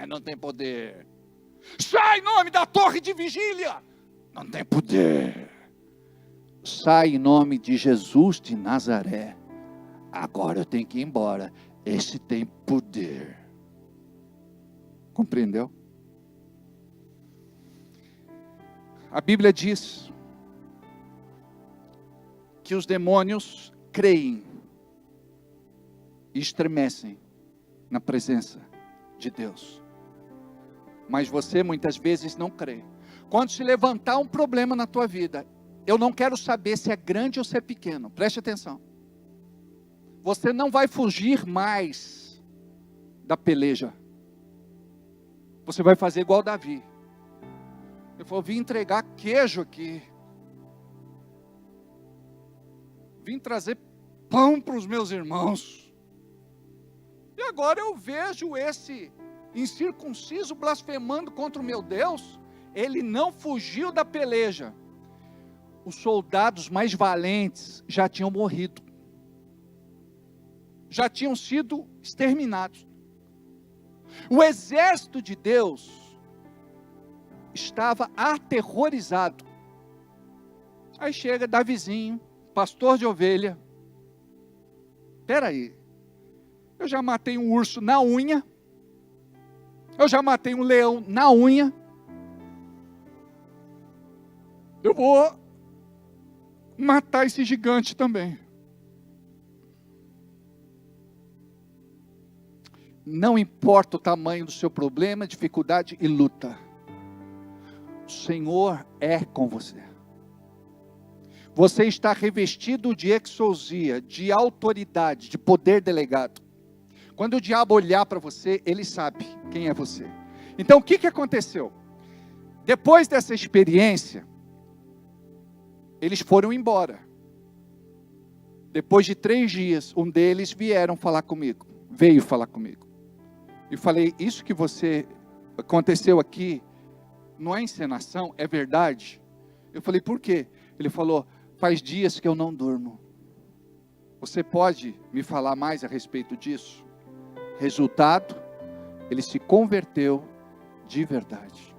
Não tem poder. Sai em nome da torre de vigília. Não tem poder. Sai em nome de Jesus de Nazaré. Agora eu tenho que ir embora. Esse tem poder. Compreendeu? A Bíblia diz que os demônios creem e estremecem na presença de Deus. Mas você muitas vezes não crê. Quando se levantar um problema na tua vida, eu não quero saber se é grande ou se é pequeno. Preste atenção. Você não vai fugir mais da peleja. Você vai fazer igual Davi. Ele falou: vim entregar queijo aqui. Vim trazer pão para os meus irmãos. E agora eu vejo esse incircunciso blasfemando contra o meu Deus. Ele não fugiu da peleja. Os soldados mais valentes já tinham morrido. Já tinham sido exterminados. O exército de Deus estava aterrorizado. Aí chega Davizinho, pastor de ovelha. Espera aí, eu já matei um urso na unha. Eu já matei um leão na unha. Eu vou matar esse gigante também. Não importa o tamanho do seu problema, dificuldade e luta. O Senhor é com você. Você está revestido de exousia, de autoridade, de poder delegado. Quando o diabo olhar para você, ele sabe quem é você. Então o que aconteceu? Depois dessa experiência, eles foram embora. Depois de 3 dias, um deles veio falar comigo. E falei: isso que aconteceu aqui, não é encenação, é verdade? Eu falei: por quê? Ele falou: faz dias que eu não durmo. Você pode me falar mais a respeito disso? Resultado, ele se converteu de verdade.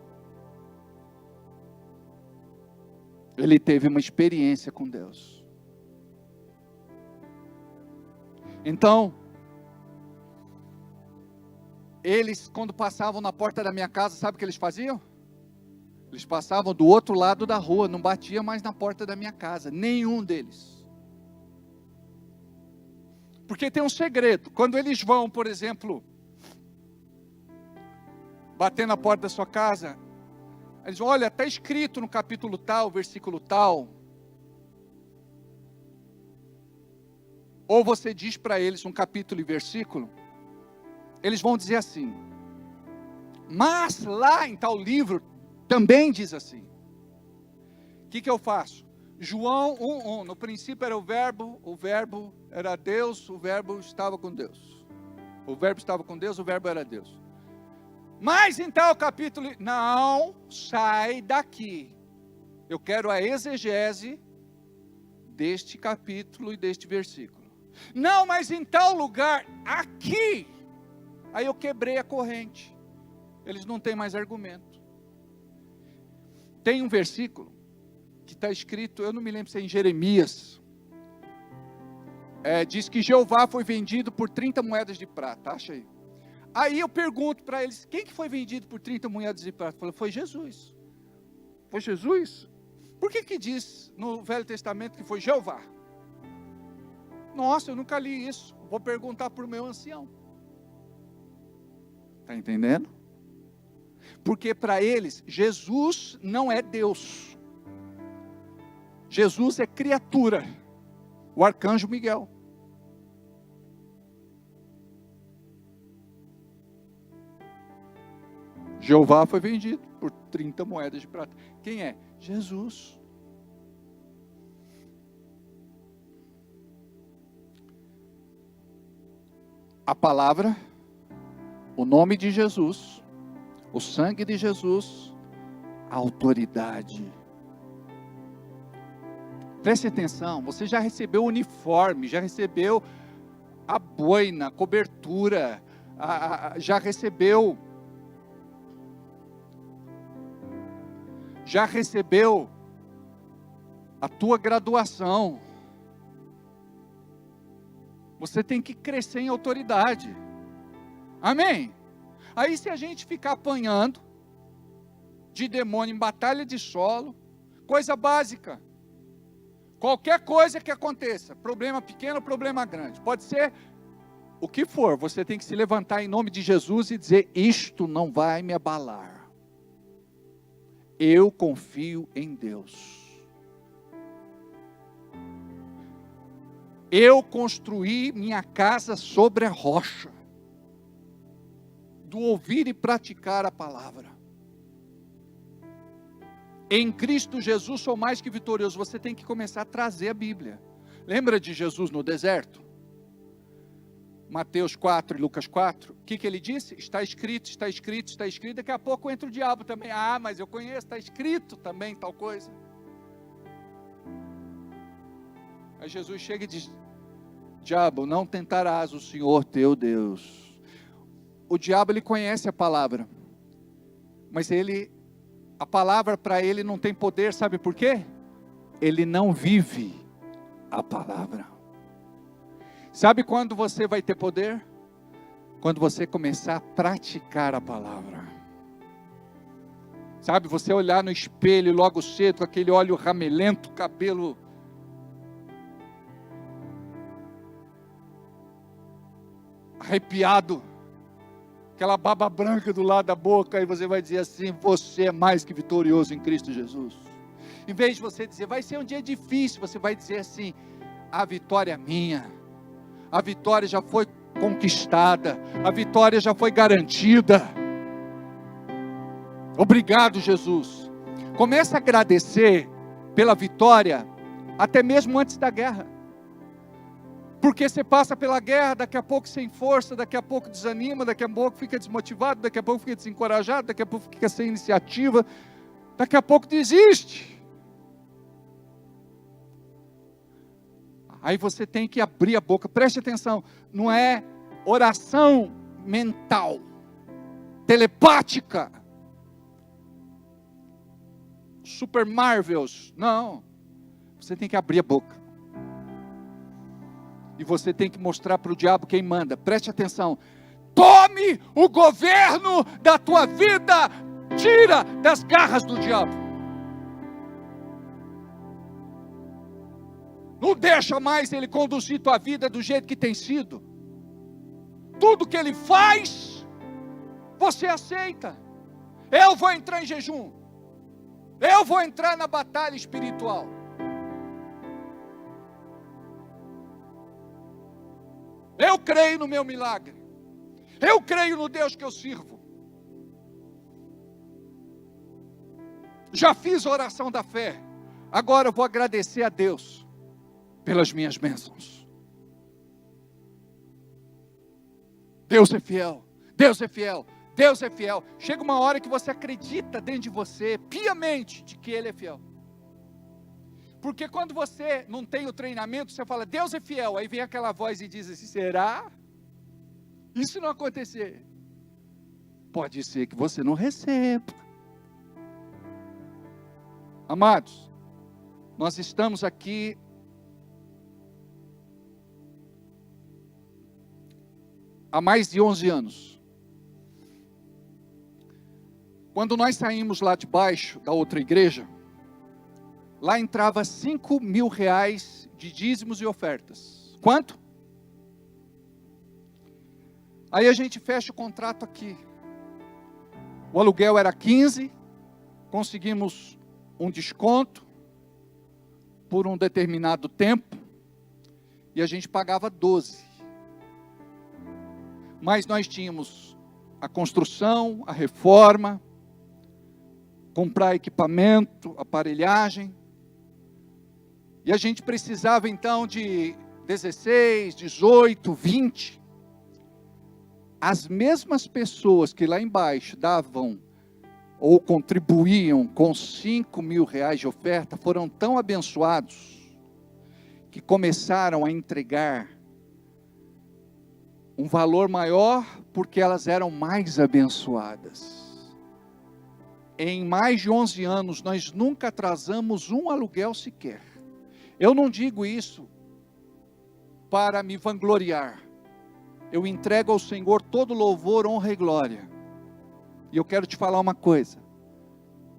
Ele teve uma experiência com Deus. Então, eles, quando passavam na porta da minha casa, sabe o que eles faziam? Eles passavam do outro lado da rua, não batia mais na porta da minha casa, nenhum deles. Porque tem um segredo. Quando eles vão, por exemplo, bater na porta da sua casa, eles dizem: olha, está escrito no capítulo tal, versículo tal. Ou você diz para eles um capítulo e versículo, eles vão dizer assim: mas lá em tal livro também diz assim. O que eu faço? João 1:1. No princípio era o verbo era Deus, o verbo estava com Deus. O verbo estava com Deus, o verbo era Deus. Mas em tal capítulo, não sai daqui. Eu quero a exegese deste capítulo e deste versículo. Não, mas em tal lugar, aqui. Aí eu quebrei a corrente. Eles não têm mais argumento. Tem um versículo que está escrito, eu não me lembro se é em Jeremias. Diz que Jeová foi vendido por 30 moedas de prata. Acha aí. Aí eu pergunto para eles, quem que foi vendido por 30 moedas de prata? Falei, foi Jesus. Foi Jesus? Por que diz no Velho Testamento que foi Jeová? Nossa, eu nunca li isso. Vou perguntar para o meu ancião. Está entendendo? Porque para eles, Jesus não é Deus. Jesus é criatura. O arcanjo Miguel. Jeová foi vendido por 30 moedas de prata. Quem é? Jesus. A palavra, o nome de Jesus, o sangue de Jesus, a autoridade. Preste atenção, você já recebeu o uniforme, já recebeu a boina, a cobertura, já recebeu a tua graduação. Você tem que crescer em autoridade. Amém? Aí se a gente ficar apanhando de demônio em batalha de solo, coisa básica. Qualquer coisa que aconteça, problema pequeno, problema grande, pode ser o que for, você tem que se levantar em nome de Jesus e dizer, isto não vai me abalar. Eu confio em Deus. Eu construí minha casa sobre a rocha, do ouvir e praticar a palavra. Em Cristo Jesus sou mais que vitorioso. Você tem que começar a trazer a Bíblia. Lembra de Jesus no deserto? Mateus 4 e Lucas 4. O que ele disse? Está escrito, está escrito, está escrito. Daqui a pouco entra o diabo também. Ah, mas eu conheço, está escrito também tal coisa. Aí Jesus chega e diz, diabo, não tentarás o Senhor teu Deus. O diabo, ele conhece a palavra. Mas a palavra para ele não tem poder, sabe por quê? Ele não vive a palavra. Sabe quando você vai ter poder? Quando você começar a praticar a palavra. Sabe, você olhar no espelho logo cedo, com aquele óleo ramelento, cabelo arrepiado, aquela baba branca do lado da boca, e você vai dizer assim, você é mais que vitorioso em Cristo Jesus. Em vez de você dizer, vai ser um dia difícil, você vai dizer assim, a vitória é minha, a vitória já foi conquistada, a vitória já foi garantida. Obrigado, Jesus. Comece a agradecer pela vitória, até mesmo antes da guerra. Porque você passa pela guerra, daqui a pouco sem força, daqui a pouco desanima, daqui a pouco fica desmotivado, daqui a pouco fica desencorajado, daqui a pouco fica sem iniciativa, daqui a pouco desiste. Aí você tem que abrir a boca, preste atenção, não é oração mental, telepática, Super Marvels, não, você tem que abrir a boca. E você tem que mostrar para o diabo quem manda. Preste atenção. Tome o governo da tua vida. Tira das garras do diabo. Não deixa mais ele conduzir tua vida do jeito que tem sido. Tudo que ele faz, você aceita. Eu vou entrar em jejum. Eu vou entrar na batalha espiritual. Eu creio no meu milagre. Eu creio no Deus que eu sirvo. Já fiz a oração da fé. Agora eu vou agradecer a Deus pelas minhas bênçãos. Deus é fiel, Deus é fiel, Deus é fiel. Chega uma hora que você acredita dentro de você, piamente, de que Ele é fiel. Porque quando você não tem o treinamento, você fala, Deus é fiel. Aí vem aquela voz e diz assim, será? E se não acontecer? Pode ser que você não receba. Amados, nós estamos aqui há mais de 11 anos. Quando nós saímos lá de baixo da outra igreja, lá entrava 5 mil reais de dízimos e ofertas. Quanto? Aí a gente fecha o contrato aqui. O aluguel era 15, conseguimos um desconto por um determinado tempo, e a gente pagava 12. Mas nós tínhamos a construção, a reforma, comprar equipamento, aparelhagem, e a gente precisava então de 16, 18, 20. As mesmas pessoas que lá embaixo davam ou contribuíam com 5 mil reais de oferta, foram tão abençoados, que começaram a entregar um valor maior, porque elas eram mais abençoadas. Em mais de 11 anos, nós nunca atrasamos um aluguel sequer. Eu não digo isso para me vangloriar. Eu entrego ao Senhor todo louvor, honra e glória. E eu quero te falar uma coisa.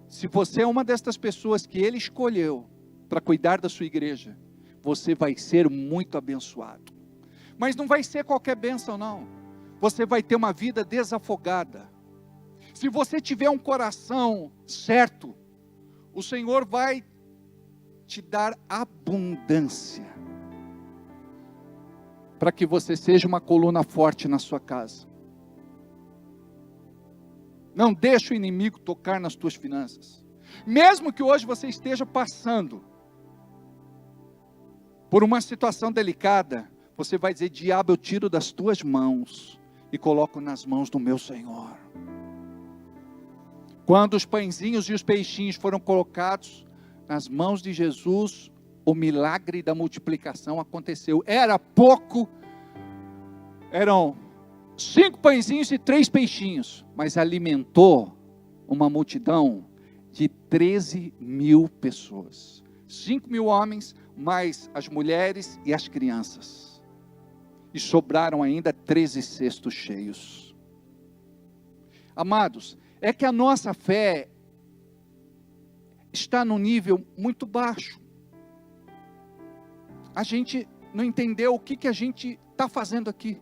Se você é uma destas pessoas que Ele escolheu para cuidar da sua igreja, você vai ser muito abençoado. Mas não vai ser qualquer bênção, não. Você vai ter uma vida desafogada. Se você tiver um coração certo, o Senhor vai te dar abundância, para que você seja uma coluna forte na sua casa. Não deixe o inimigo tocar nas tuas finanças. Mesmo que hoje você esteja passando por uma situação delicada, você vai dizer, diabo, eu tiro das tuas mãos e coloco nas mãos do meu Senhor. Quando os pãezinhos e os peixinhos foram colocados nas mãos de Jesus, o milagre da multiplicação aconteceu. Era pouco, eram 5 pãezinhos e 3 peixinhos, mas alimentou uma multidão de 13 mil pessoas. 5 mil homens, mais as mulheres e as crianças. E sobraram ainda 13 cestos cheios. Amados, é que a nossa fé está num nível muito baixo. A gente não entendeu o que a gente está fazendo aqui.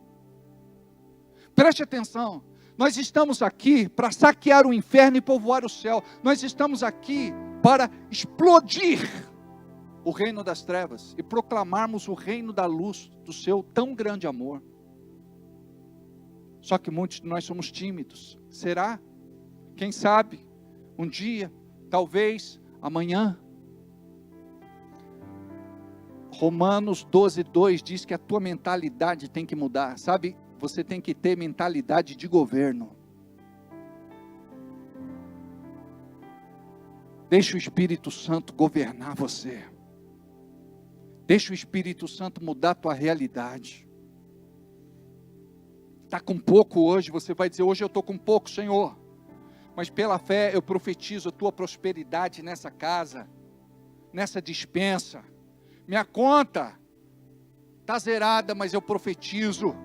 Preste atenção, nós estamos aqui para saquear o inferno e povoar o céu. Nós estamos aqui para explodir o reino das trevas e proclamarmos o reino da luz, do seu tão grande amor. Só que muitos de nós somos tímidos. Será? Quem sabe, um dia, talvez, amanhã. Romanos 12:2 diz que a tua mentalidade tem que mudar. Sabe, você tem que ter mentalidade de governo. Deixa o Espírito Santo governar você. Deixa o Espírito Santo mudar a tua realidade. Está com pouco hoje, você vai dizer, hoje eu estou com pouco, Senhor. Mas pela fé eu profetizo a tua prosperidade nessa casa, nessa despensa. Minha conta está zerada, mas eu profetizo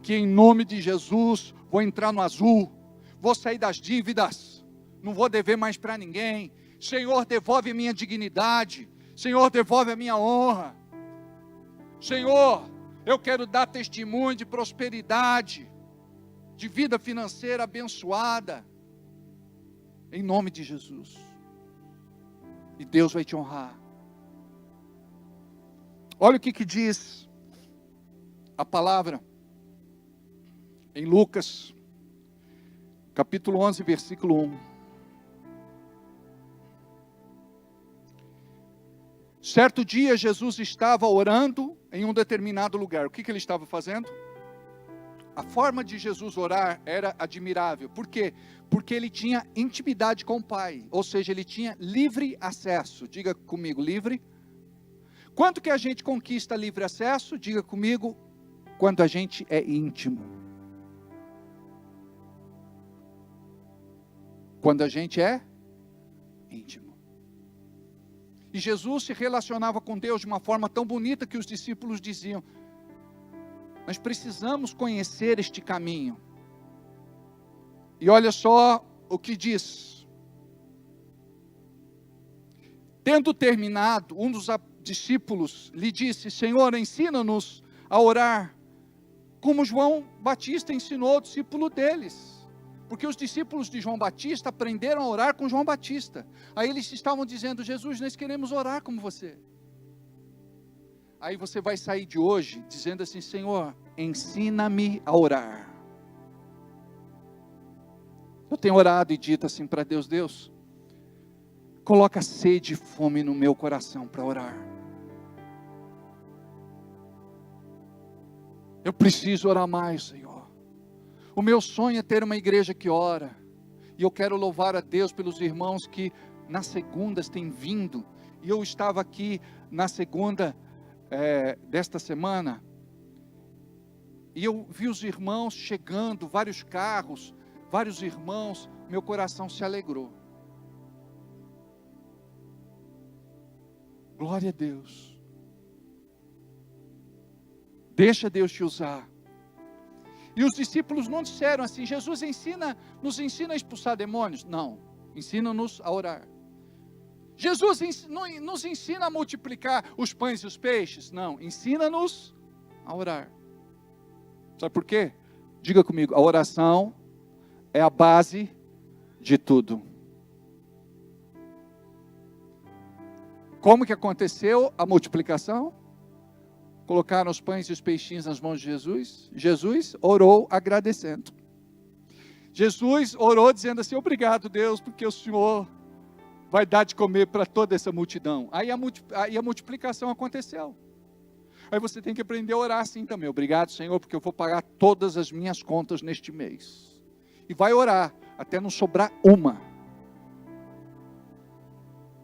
que em nome de Jesus vou entrar no azul, vou sair das dívidas, não vou dever mais para ninguém. Senhor, devolve a minha dignidade. Senhor, devolve a minha honra. Senhor, eu quero dar testemunho de prosperidade, de vida financeira abençoada, em nome de Jesus. E Deus vai te honrar. Olha o que diz a palavra em Lucas, capítulo 11, versículo 1. Certo dia, Jesus estava orando em um determinado lugar. O que ele estava fazendo? A forma de Jesus orar era admirável. Por quê? Porque ele tinha intimidade com o Pai. Ou seja, ele tinha livre acesso. Diga comigo, livre. Quando que a gente conquista livre acesso? Diga comigo, quando a gente é íntimo. Quando a gente é íntimo. E Jesus se relacionava com Deus de uma forma tão bonita que os discípulos diziam: nós precisamos conhecer este caminho. E olha só o que diz. Tendo terminado, um dos discípulos lhe disse: Senhor, ensina-nos a orar, como João Batista ensinou o discípulo deles. Porque os discípulos de João Batista aprenderam a orar com João Batista. Aí eles estavam dizendo: Jesus, nós queremos orar como você. Aí você vai sair de hoje dizendo assim: Senhor, ensina-me a orar. Eu tenho orado e dito assim para Deus: Deus, coloca sede e fome no meu coração para orar. Eu preciso orar mais, Senhor. O meu sonho é ter uma igreja que ora. E eu quero louvar a Deus pelos irmãos que nas segundas têm vindo. E eu estava aqui na segunda desta semana. E eu vi os irmãos chegando, vários carros, vários irmãos. Meu coração se alegrou. Glória a Deus. Deixa Deus te usar. E os discípulos não disseram assim: Jesus nos ensina a expulsar demônios. Não, ensina-nos a orar. Jesus nos ensina a multiplicar os pães e os peixes. Não, ensina-nos a orar. Sabe por quê? Diga comigo, a oração é a base de tudo. Como que aconteceu a multiplicação? Colocaram os pães e os peixinhos nas mãos de Jesus. Jesus orou agradecendo. Jesus orou dizendo assim: obrigado, Deus, porque o Senhor vai dar de comer para toda essa multidão. Aí a multiplicação aconteceu. Aí você tem que aprender a orar assim também. Obrigado, Senhor, porque eu vou pagar todas as minhas contas neste mês. E vai orar até não sobrar uma.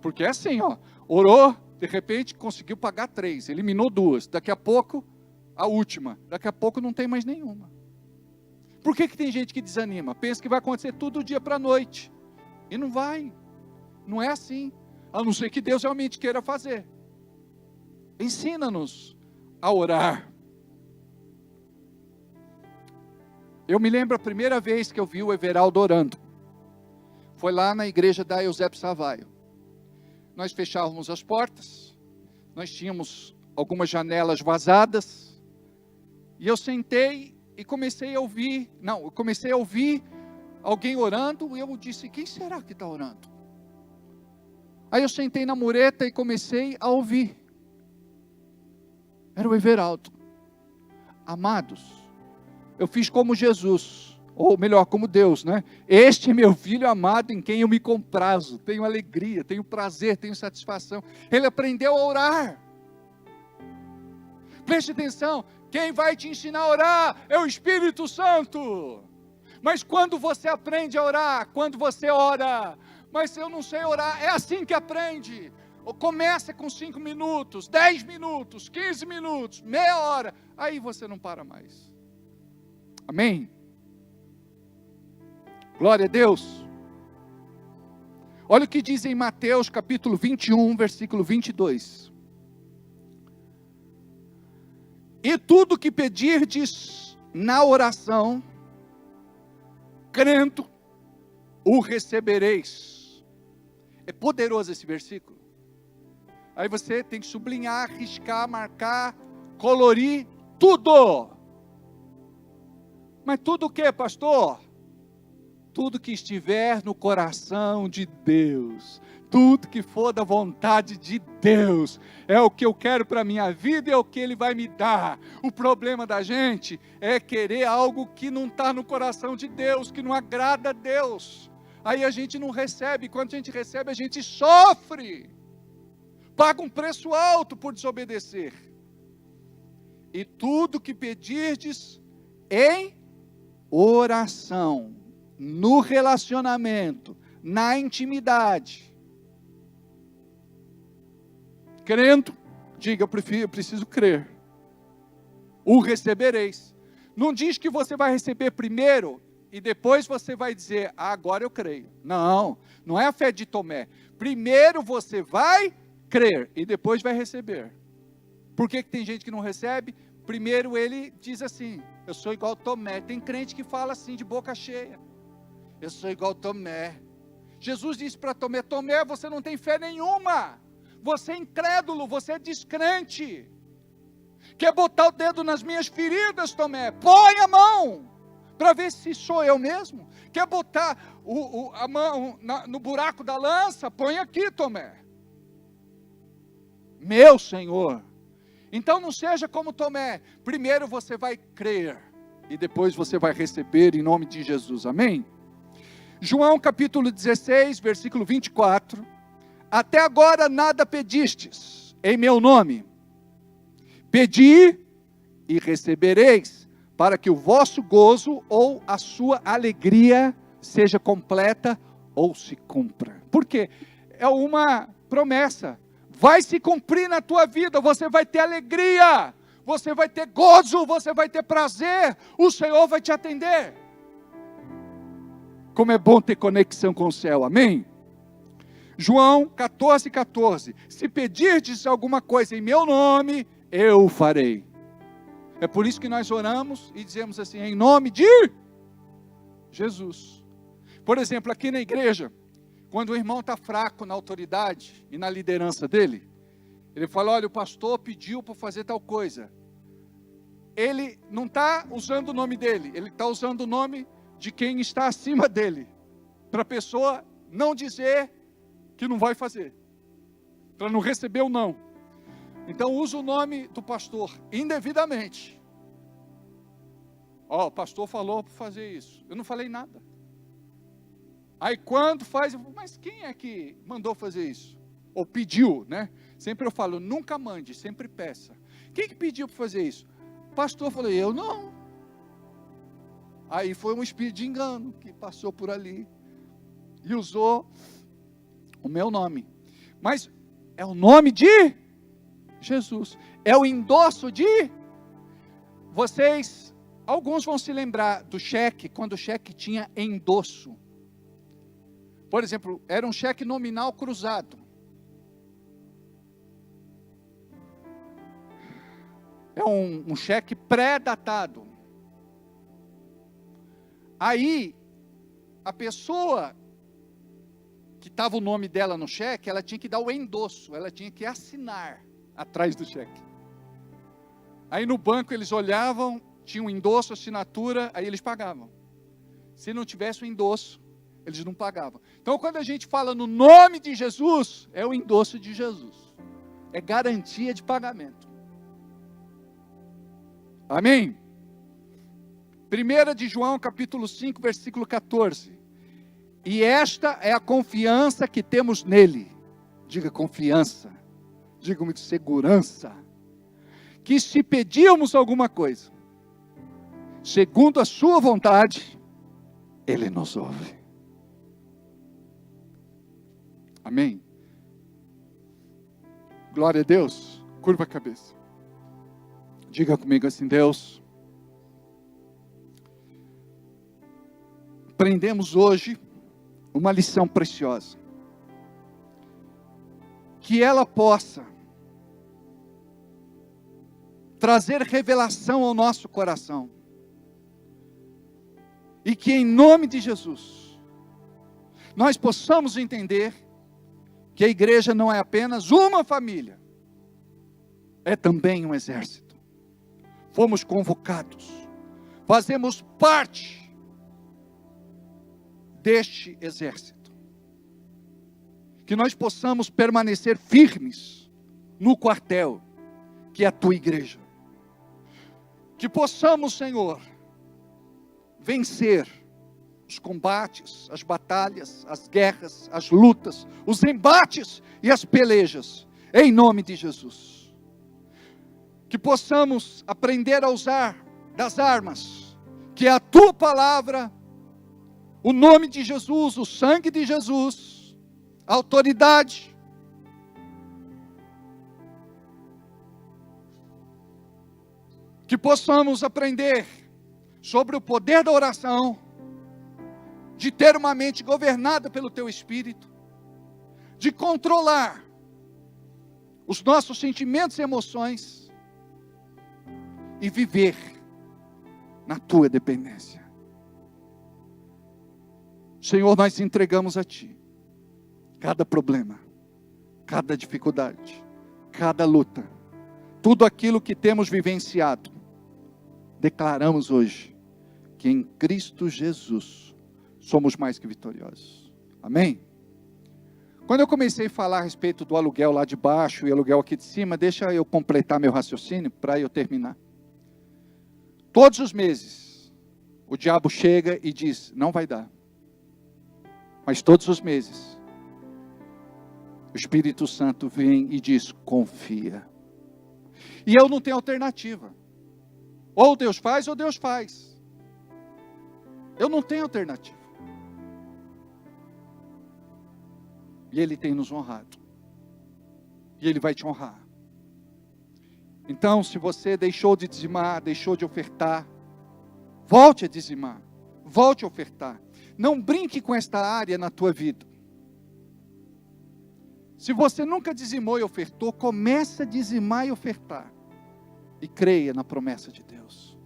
Porque é assim, orou, de repente conseguiu pagar 3, eliminou 2, daqui a pouco a última, daqui a pouco não tem mais nenhuma. Por que tem gente que desanima? Pensa que vai acontecer tudo do dia para a noite, e não vai, não é assim, a não ser que Deus realmente queira fazer. Ensina-nos a orar. Eu me lembro a primeira vez que eu vi o Everaldo orando, foi lá na igreja da Eusébio Savaio. Nós fechávamos as portas, nós tínhamos algumas janelas vazadas, e eu sentei e comecei a ouvir alguém orando, e eu disse: quem será que está orando? Aí eu sentei na mureta e comecei a ouvir, era o Everaldo. Amados, eu fiz como Jesus, ou melhor, como Deus, né? Este é meu filho amado em quem eu me comprazo, tenho alegria, tenho prazer, tenho satisfação. Ele aprendeu a orar. Preste atenção, quem vai te ensinar a orar é o Espírito Santo. Mas quando você aprende a orar, quando você ora, mas eu não sei orar, é assim que aprende. Começa com 5 minutos, 10 minutos, 15 minutos, meia hora, aí você não para mais. Amém? Glória a Deus. Olha o que diz em Mateus capítulo 21, versículo 22. E tudo que pedirdes na oração, crendo, o recebereis. É poderoso esse versículo. Aí você tem que sublinhar, riscar, marcar, colorir, tudo. Mas tudo o que, pastor? Tudo que estiver no coração de Deus, tudo que for da vontade de Deus, é o que eu quero para a minha vida e é o que Ele vai me dar. O problema da gente é querer algo que não está no coração de Deus, que não agrada a Deus. Aí a gente não recebe, quando a gente recebe a gente sofre. paga um preço alto por desobedecer. E tudo que pedirdes em oração, no relacionamento, na intimidade, crendo, diga, eu preciso crer, o recebereis. Não diz que você vai receber primeiro e depois você vai dizer, agora eu creio. Não, não é a fé de Tomé. Primeiro você vai crer e depois vai receber. Por que tem gente que não recebe? Primeiro ele diz assim, eu sou igual Tomé. Tem crente que fala assim, de boca cheia. Eu sou igual Tomé. Jesus disse para Tomé, Tomé, você não tem fé nenhuma. Você é incrédulo, você é descrente. Quer botar o dedo nas minhas feridas, Tomé? Põe a mão, para ver se sou eu mesmo. Quer botar a mão no buraco da lança? Põe aqui, Tomé. Meu Senhor. Então não seja como Tomé. Primeiro você vai crer, e depois você vai receber em nome de Jesus. Amém? João capítulo 16, versículo 24. Até agora nada pedistes em meu nome. Pedi e recebereis, para que o vosso gozo ou a sua alegria seja completa ou se cumpra. Por quê? É uma promessa. Vai se cumprir na tua vida, você vai ter alegria, você vai ter gozo, você vai ter prazer, o Senhor vai te atender. Como é bom ter conexão com o céu, amém? João 14, 14. Se pedirdes alguma coisa em meu nome, eu o farei. É por isso que nós oramos e dizemos assim, em nome de Jesus. Por exemplo, aqui na igreja, quando o irmão está fraco na autoridade e na liderança dele, ele fala, olha, o pastor pediu para fazer tal coisa. Ele não está usando o nome dele, ele está usando o nome de quem está acima dele, para a pessoa não dizer que não vai fazer, para não receber o não. Então usa o nome do pastor indevidamente. Ó, o pastor falou para fazer isso, eu não falei nada. Aí quando faz, mas quem é que mandou fazer isso? Ou pediu, né? Sempre eu falo, nunca mande, sempre peça. Quem que pediu para fazer isso? O pastor falou, eu não. Aí foi um espírito de engano que passou por ali e usou o meu nome. Mas é o nome de Jesus. É o endosso de vocês. Alguns vão se lembrar do cheque, quando o cheque tinha endosso. Por exemplo, era um cheque nominal cruzado. É um cheque pré-datado. Aí, a pessoa que estava o nome dela no cheque, ela tinha que dar o endosso, ela tinha que assinar atrás do cheque. Aí no banco eles olhavam, tinha um endosso, assinatura, aí eles pagavam. Se não tivesse o endosso, eles não pagavam. Então quando a gente fala no nome de Jesus, é o endosso de Jesus. É garantia de pagamento. Amém? 1 de João capítulo 5, versículo 14. E esta é a confiança que temos nele. Diga confiança. Diga muito segurança. Que se pedirmos alguma coisa, segundo a sua vontade, ele nos ouve. Amém? Glória a Deus. Curva a cabeça. Diga comigo assim, Deus, aprendemos hoje uma lição preciosa. Que ela possa trazer revelação ao nosso coração. E que em nome de Jesus, nós possamos entender que a igreja não é apenas uma família, é também um exército. Fomos convocados, fazemos parte deste exército. Que nós possamos permanecer firmes no quartel, que é a tua igreja. Que possamos, Senhor, vencer os combates, as batalhas, as guerras, as lutas, os embates e as pelejas, Em nome de Jesus. Que possamos aprender a usar das armas, que é a tua palavra, o nome de Jesus, o sangue de Jesus, a autoridade. Que possamos aprender sobre o poder da oração, de ter uma mente governada pelo teu Espírito, de controlar os nossos sentimentos e emoções e viver na tua dependência. Senhor, nós entregamos a Ti cada problema, cada dificuldade, cada luta, tudo aquilo que temos vivenciado. Declaramos hoje que em Cristo Jesus somos mais que vitoriosos. Amém? Quando eu comecei a falar a respeito do aluguel lá de baixo e aluguel aqui de cima, deixa eu completar meu raciocínio para eu terminar. Todos os meses, o diabo chega e diz, não vai dar. Mas todos os meses, o Espírito Santo vem e diz, confia. E eu não tenho alternativa. Ou Deus faz, ou Deus faz. Eu não tenho alternativa. E Ele tem nos honrado. E Ele vai te honrar. Então, se você deixou de dizimar, deixou de ofertar, volte a dizimar, volte a ofertar. Não brinque com esta área na tua vida. Se você nunca dizimou e ofertou, comece a dizimar e ofertar. E creia na promessa de Deus.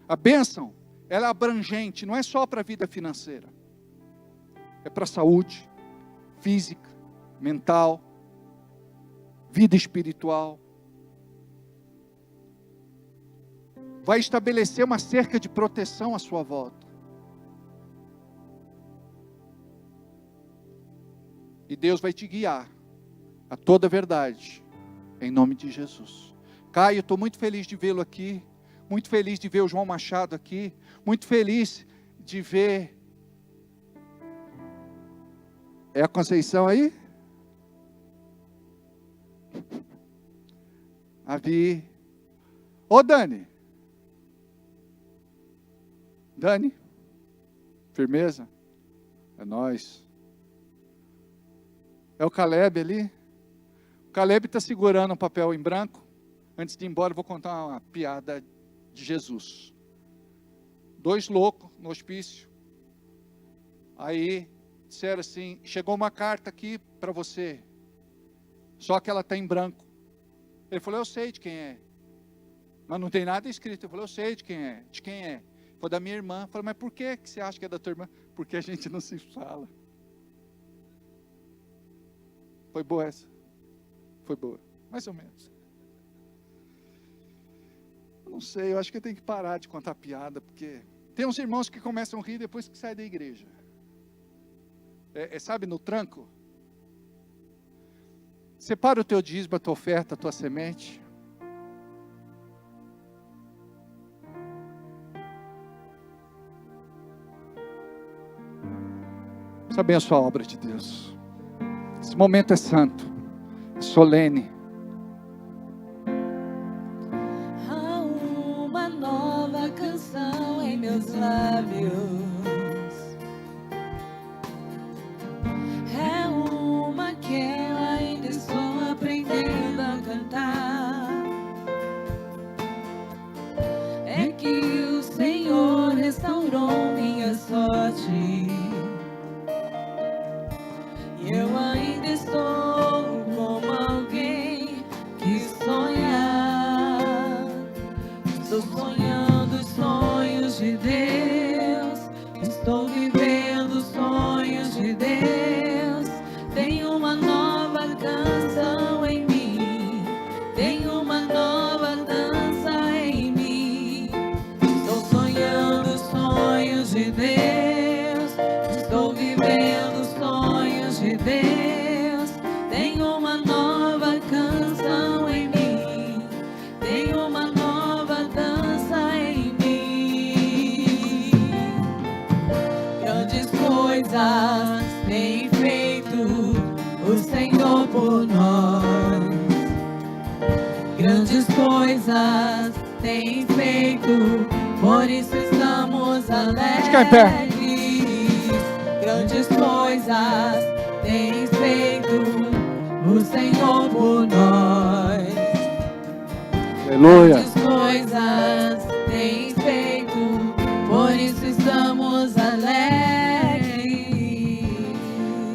A bênção, ela é abrangente, não é só para a vida financeira. É para a saúde, física, mental, vida espiritual. Vai estabelecer uma cerca de proteção à sua volta. E Deus vai te guiar a toda a verdade, em nome de Jesus. Caio, estou muito feliz de vê-lo aqui, muito feliz de ver o João Machado aqui, muito feliz de ver... É a Conceição aí? A Vi. Ô Dani. Dani. Firmeza? É nóis. É o Caleb ali. O Caleb está segurando um papel em branco. Antes de ir embora, eu vou contar uma piada de Jesus. 2 loucos no hospício. Aí disseram assim, chegou uma carta aqui para você. Só que ela está em branco. Ele falou, eu sei de quem é. Mas não tem nada escrito. Ele falou, eu sei de quem é. De quem é? Foi da minha irmã. Eu falei, mas por que você acha que é da tua irmã? Porque a gente não se fala. Foi boa essa? Foi boa. Mais ou menos. Eu não sei, eu acho que eu tenho que parar de contar piada, porque tem uns irmãos que começam a rir depois que saem da igreja. Sabe, no tranco? Separa o teu dízimo, a tua oferta, a tua semente. Vamos abençoar a obra de Deus. Esse momento é santo, é solene.
Há uma nova canção em meus lábios. É uma que eu ainda estou aprendendo a cantar. É que o Senhor restaurou minha sorte. E eu ainda estou como alguém que sonha. Estou sonhando os sonhos de Deus. Estou vivendo os sonhos de Deus. Tem uma nova canção em mim. Tem uma nova dança em mim. Estou sonhando os sonhos de Deus. Estou vivendo os sonhos de Deus. Tem uma nova canção em mim. Tem uma nova dança em mim. Grandes coisas tem feito o Senhor por nós. coisas tens feito, por isso estamos alegres.
Fica em pé.
Grandes coisas tens feito, o Senhor por nós.
Aleluia.
Grandes coisas tens feito, por isso estamos alegres.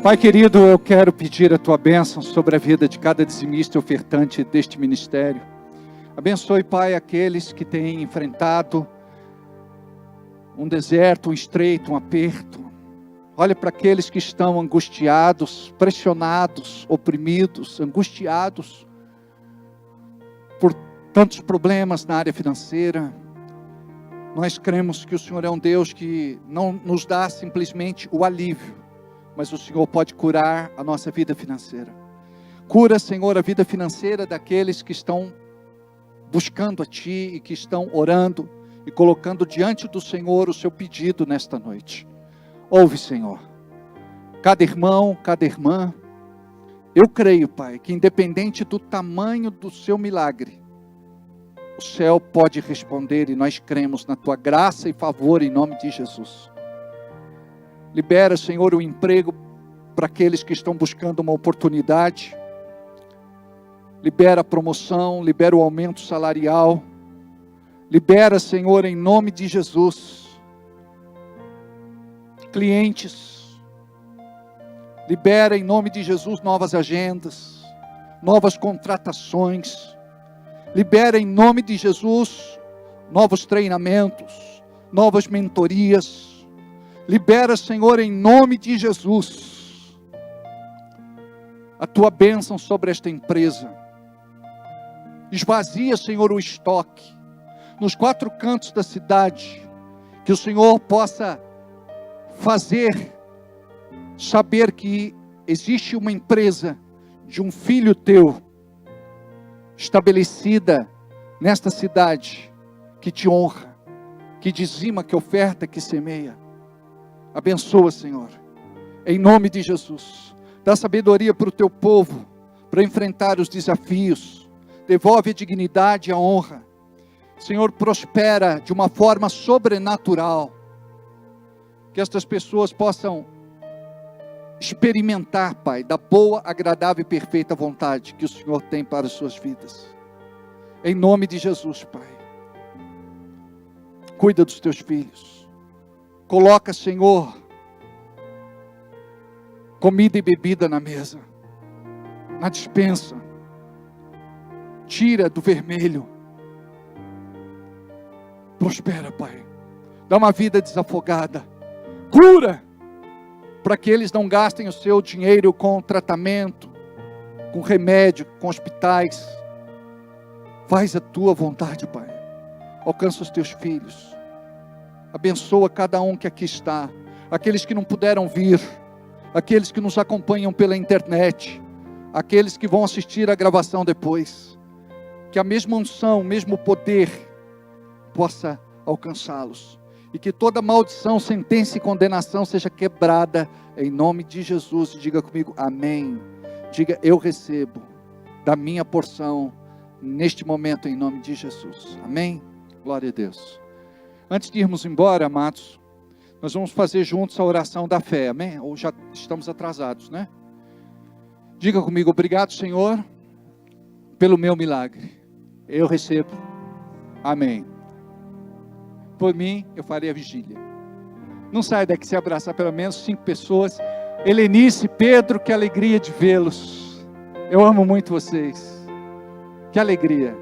Pai querido, eu quero pedir a tua bênção sobre a vida de cada dizimista e ofertante deste ministério. Abençoe, Pai, aqueles que têm enfrentado um deserto, um estreito, um aperto. Olha para aqueles que estão angustiados, pressionados, oprimidos, angustiados por tantos problemas na área financeira. Nós cremos que o Senhor é um Deus que não nos dá simplesmente o alívio, mas o Senhor pode curar a nossa vida financeira. Cura, Senhor, a vida financeira daqueles que estão buscando a Ti e que estão orando e colocando diante do Senhor o seu pedido nesta noite. Ouve, Senhor, cada irmão, cada irmã. Eu creio, Pai, que independente do tamanho do seu milagre, o céu pode responder, e nós cremos na tua graça e favor em nome de Jesus. Libera, Senhor, o emprego para aqueles que estão buscando uma oportunidade. Libera a promoção, libera o aumento salarial. Libera, Senhor, em nome de Jesus, clientes. Libera em nome de Jesus novas agendas, novas contratações. Libera em nome de Jesus novos treinamentos, novas mentorias. Libera, Senhor, em nome de Jesus, a tua bênção sobre esta empresa. Esvazia, Senhor, o estoque nos 4 cantos da cidade, que o Senhor possa fazer saber que existe uma empresa de um filho teu, estabelecida nesta cidade, que te honra, que dizima, que oferta, que semeia. Abençoa, Senhor, em nome de Jesus. Dá sabedoria para o teu povo, para enfrentar os desafios. Devolve a dignidade e a honra. Senhor, prospera de uma forma sobrenatural, que estas pessoas possam experimentar, Pai, da boa, agradável e perfeita vontade que o Senhor tem para as suas vidas. Em nome de Jesus, Pai. Cuida dos teus filhos. Coloca, Senhor, comida e bebida na mesa, na despensa. Tira do vermelho. Prospera, Pai. Dá uma vida desafogada. Cura, para que eles não gastem o seu dinheiro com tratamento, com remédio, com hospitais. Faz a tua vontade, Pai. Alcança os teus filhos. Abençoa cada um que aqui está. Aqueles que não puderam vir. Aqueles que nos acompanham pela internet. Aqueles que vão assistir a gravação depois. Que a mesma unção, o mesmo poder possa alcançá-los. E que toda maldição, sentença e condenação seja quebrada em nome de Jesus. Diga comigo, amém. Diga, eu recebo da minha porção neste momento em nome de Jesus. Amém? Glória a Deus. Antes de irmos embora, amados, nós vamos fazer juntos a oração da fé. Amém? Ou já estamos atrasados, né? Diga comigo, obrigado, Senhor, pelo meu milagre. Eu recebo. Amém. Por mim, eu farei a vigília. Não saia daqui sem abraçar pelo menos 5 pessoas. Helenice, Pedro, que alegria de vê-los. Eu amo muito vocês. Que alegria.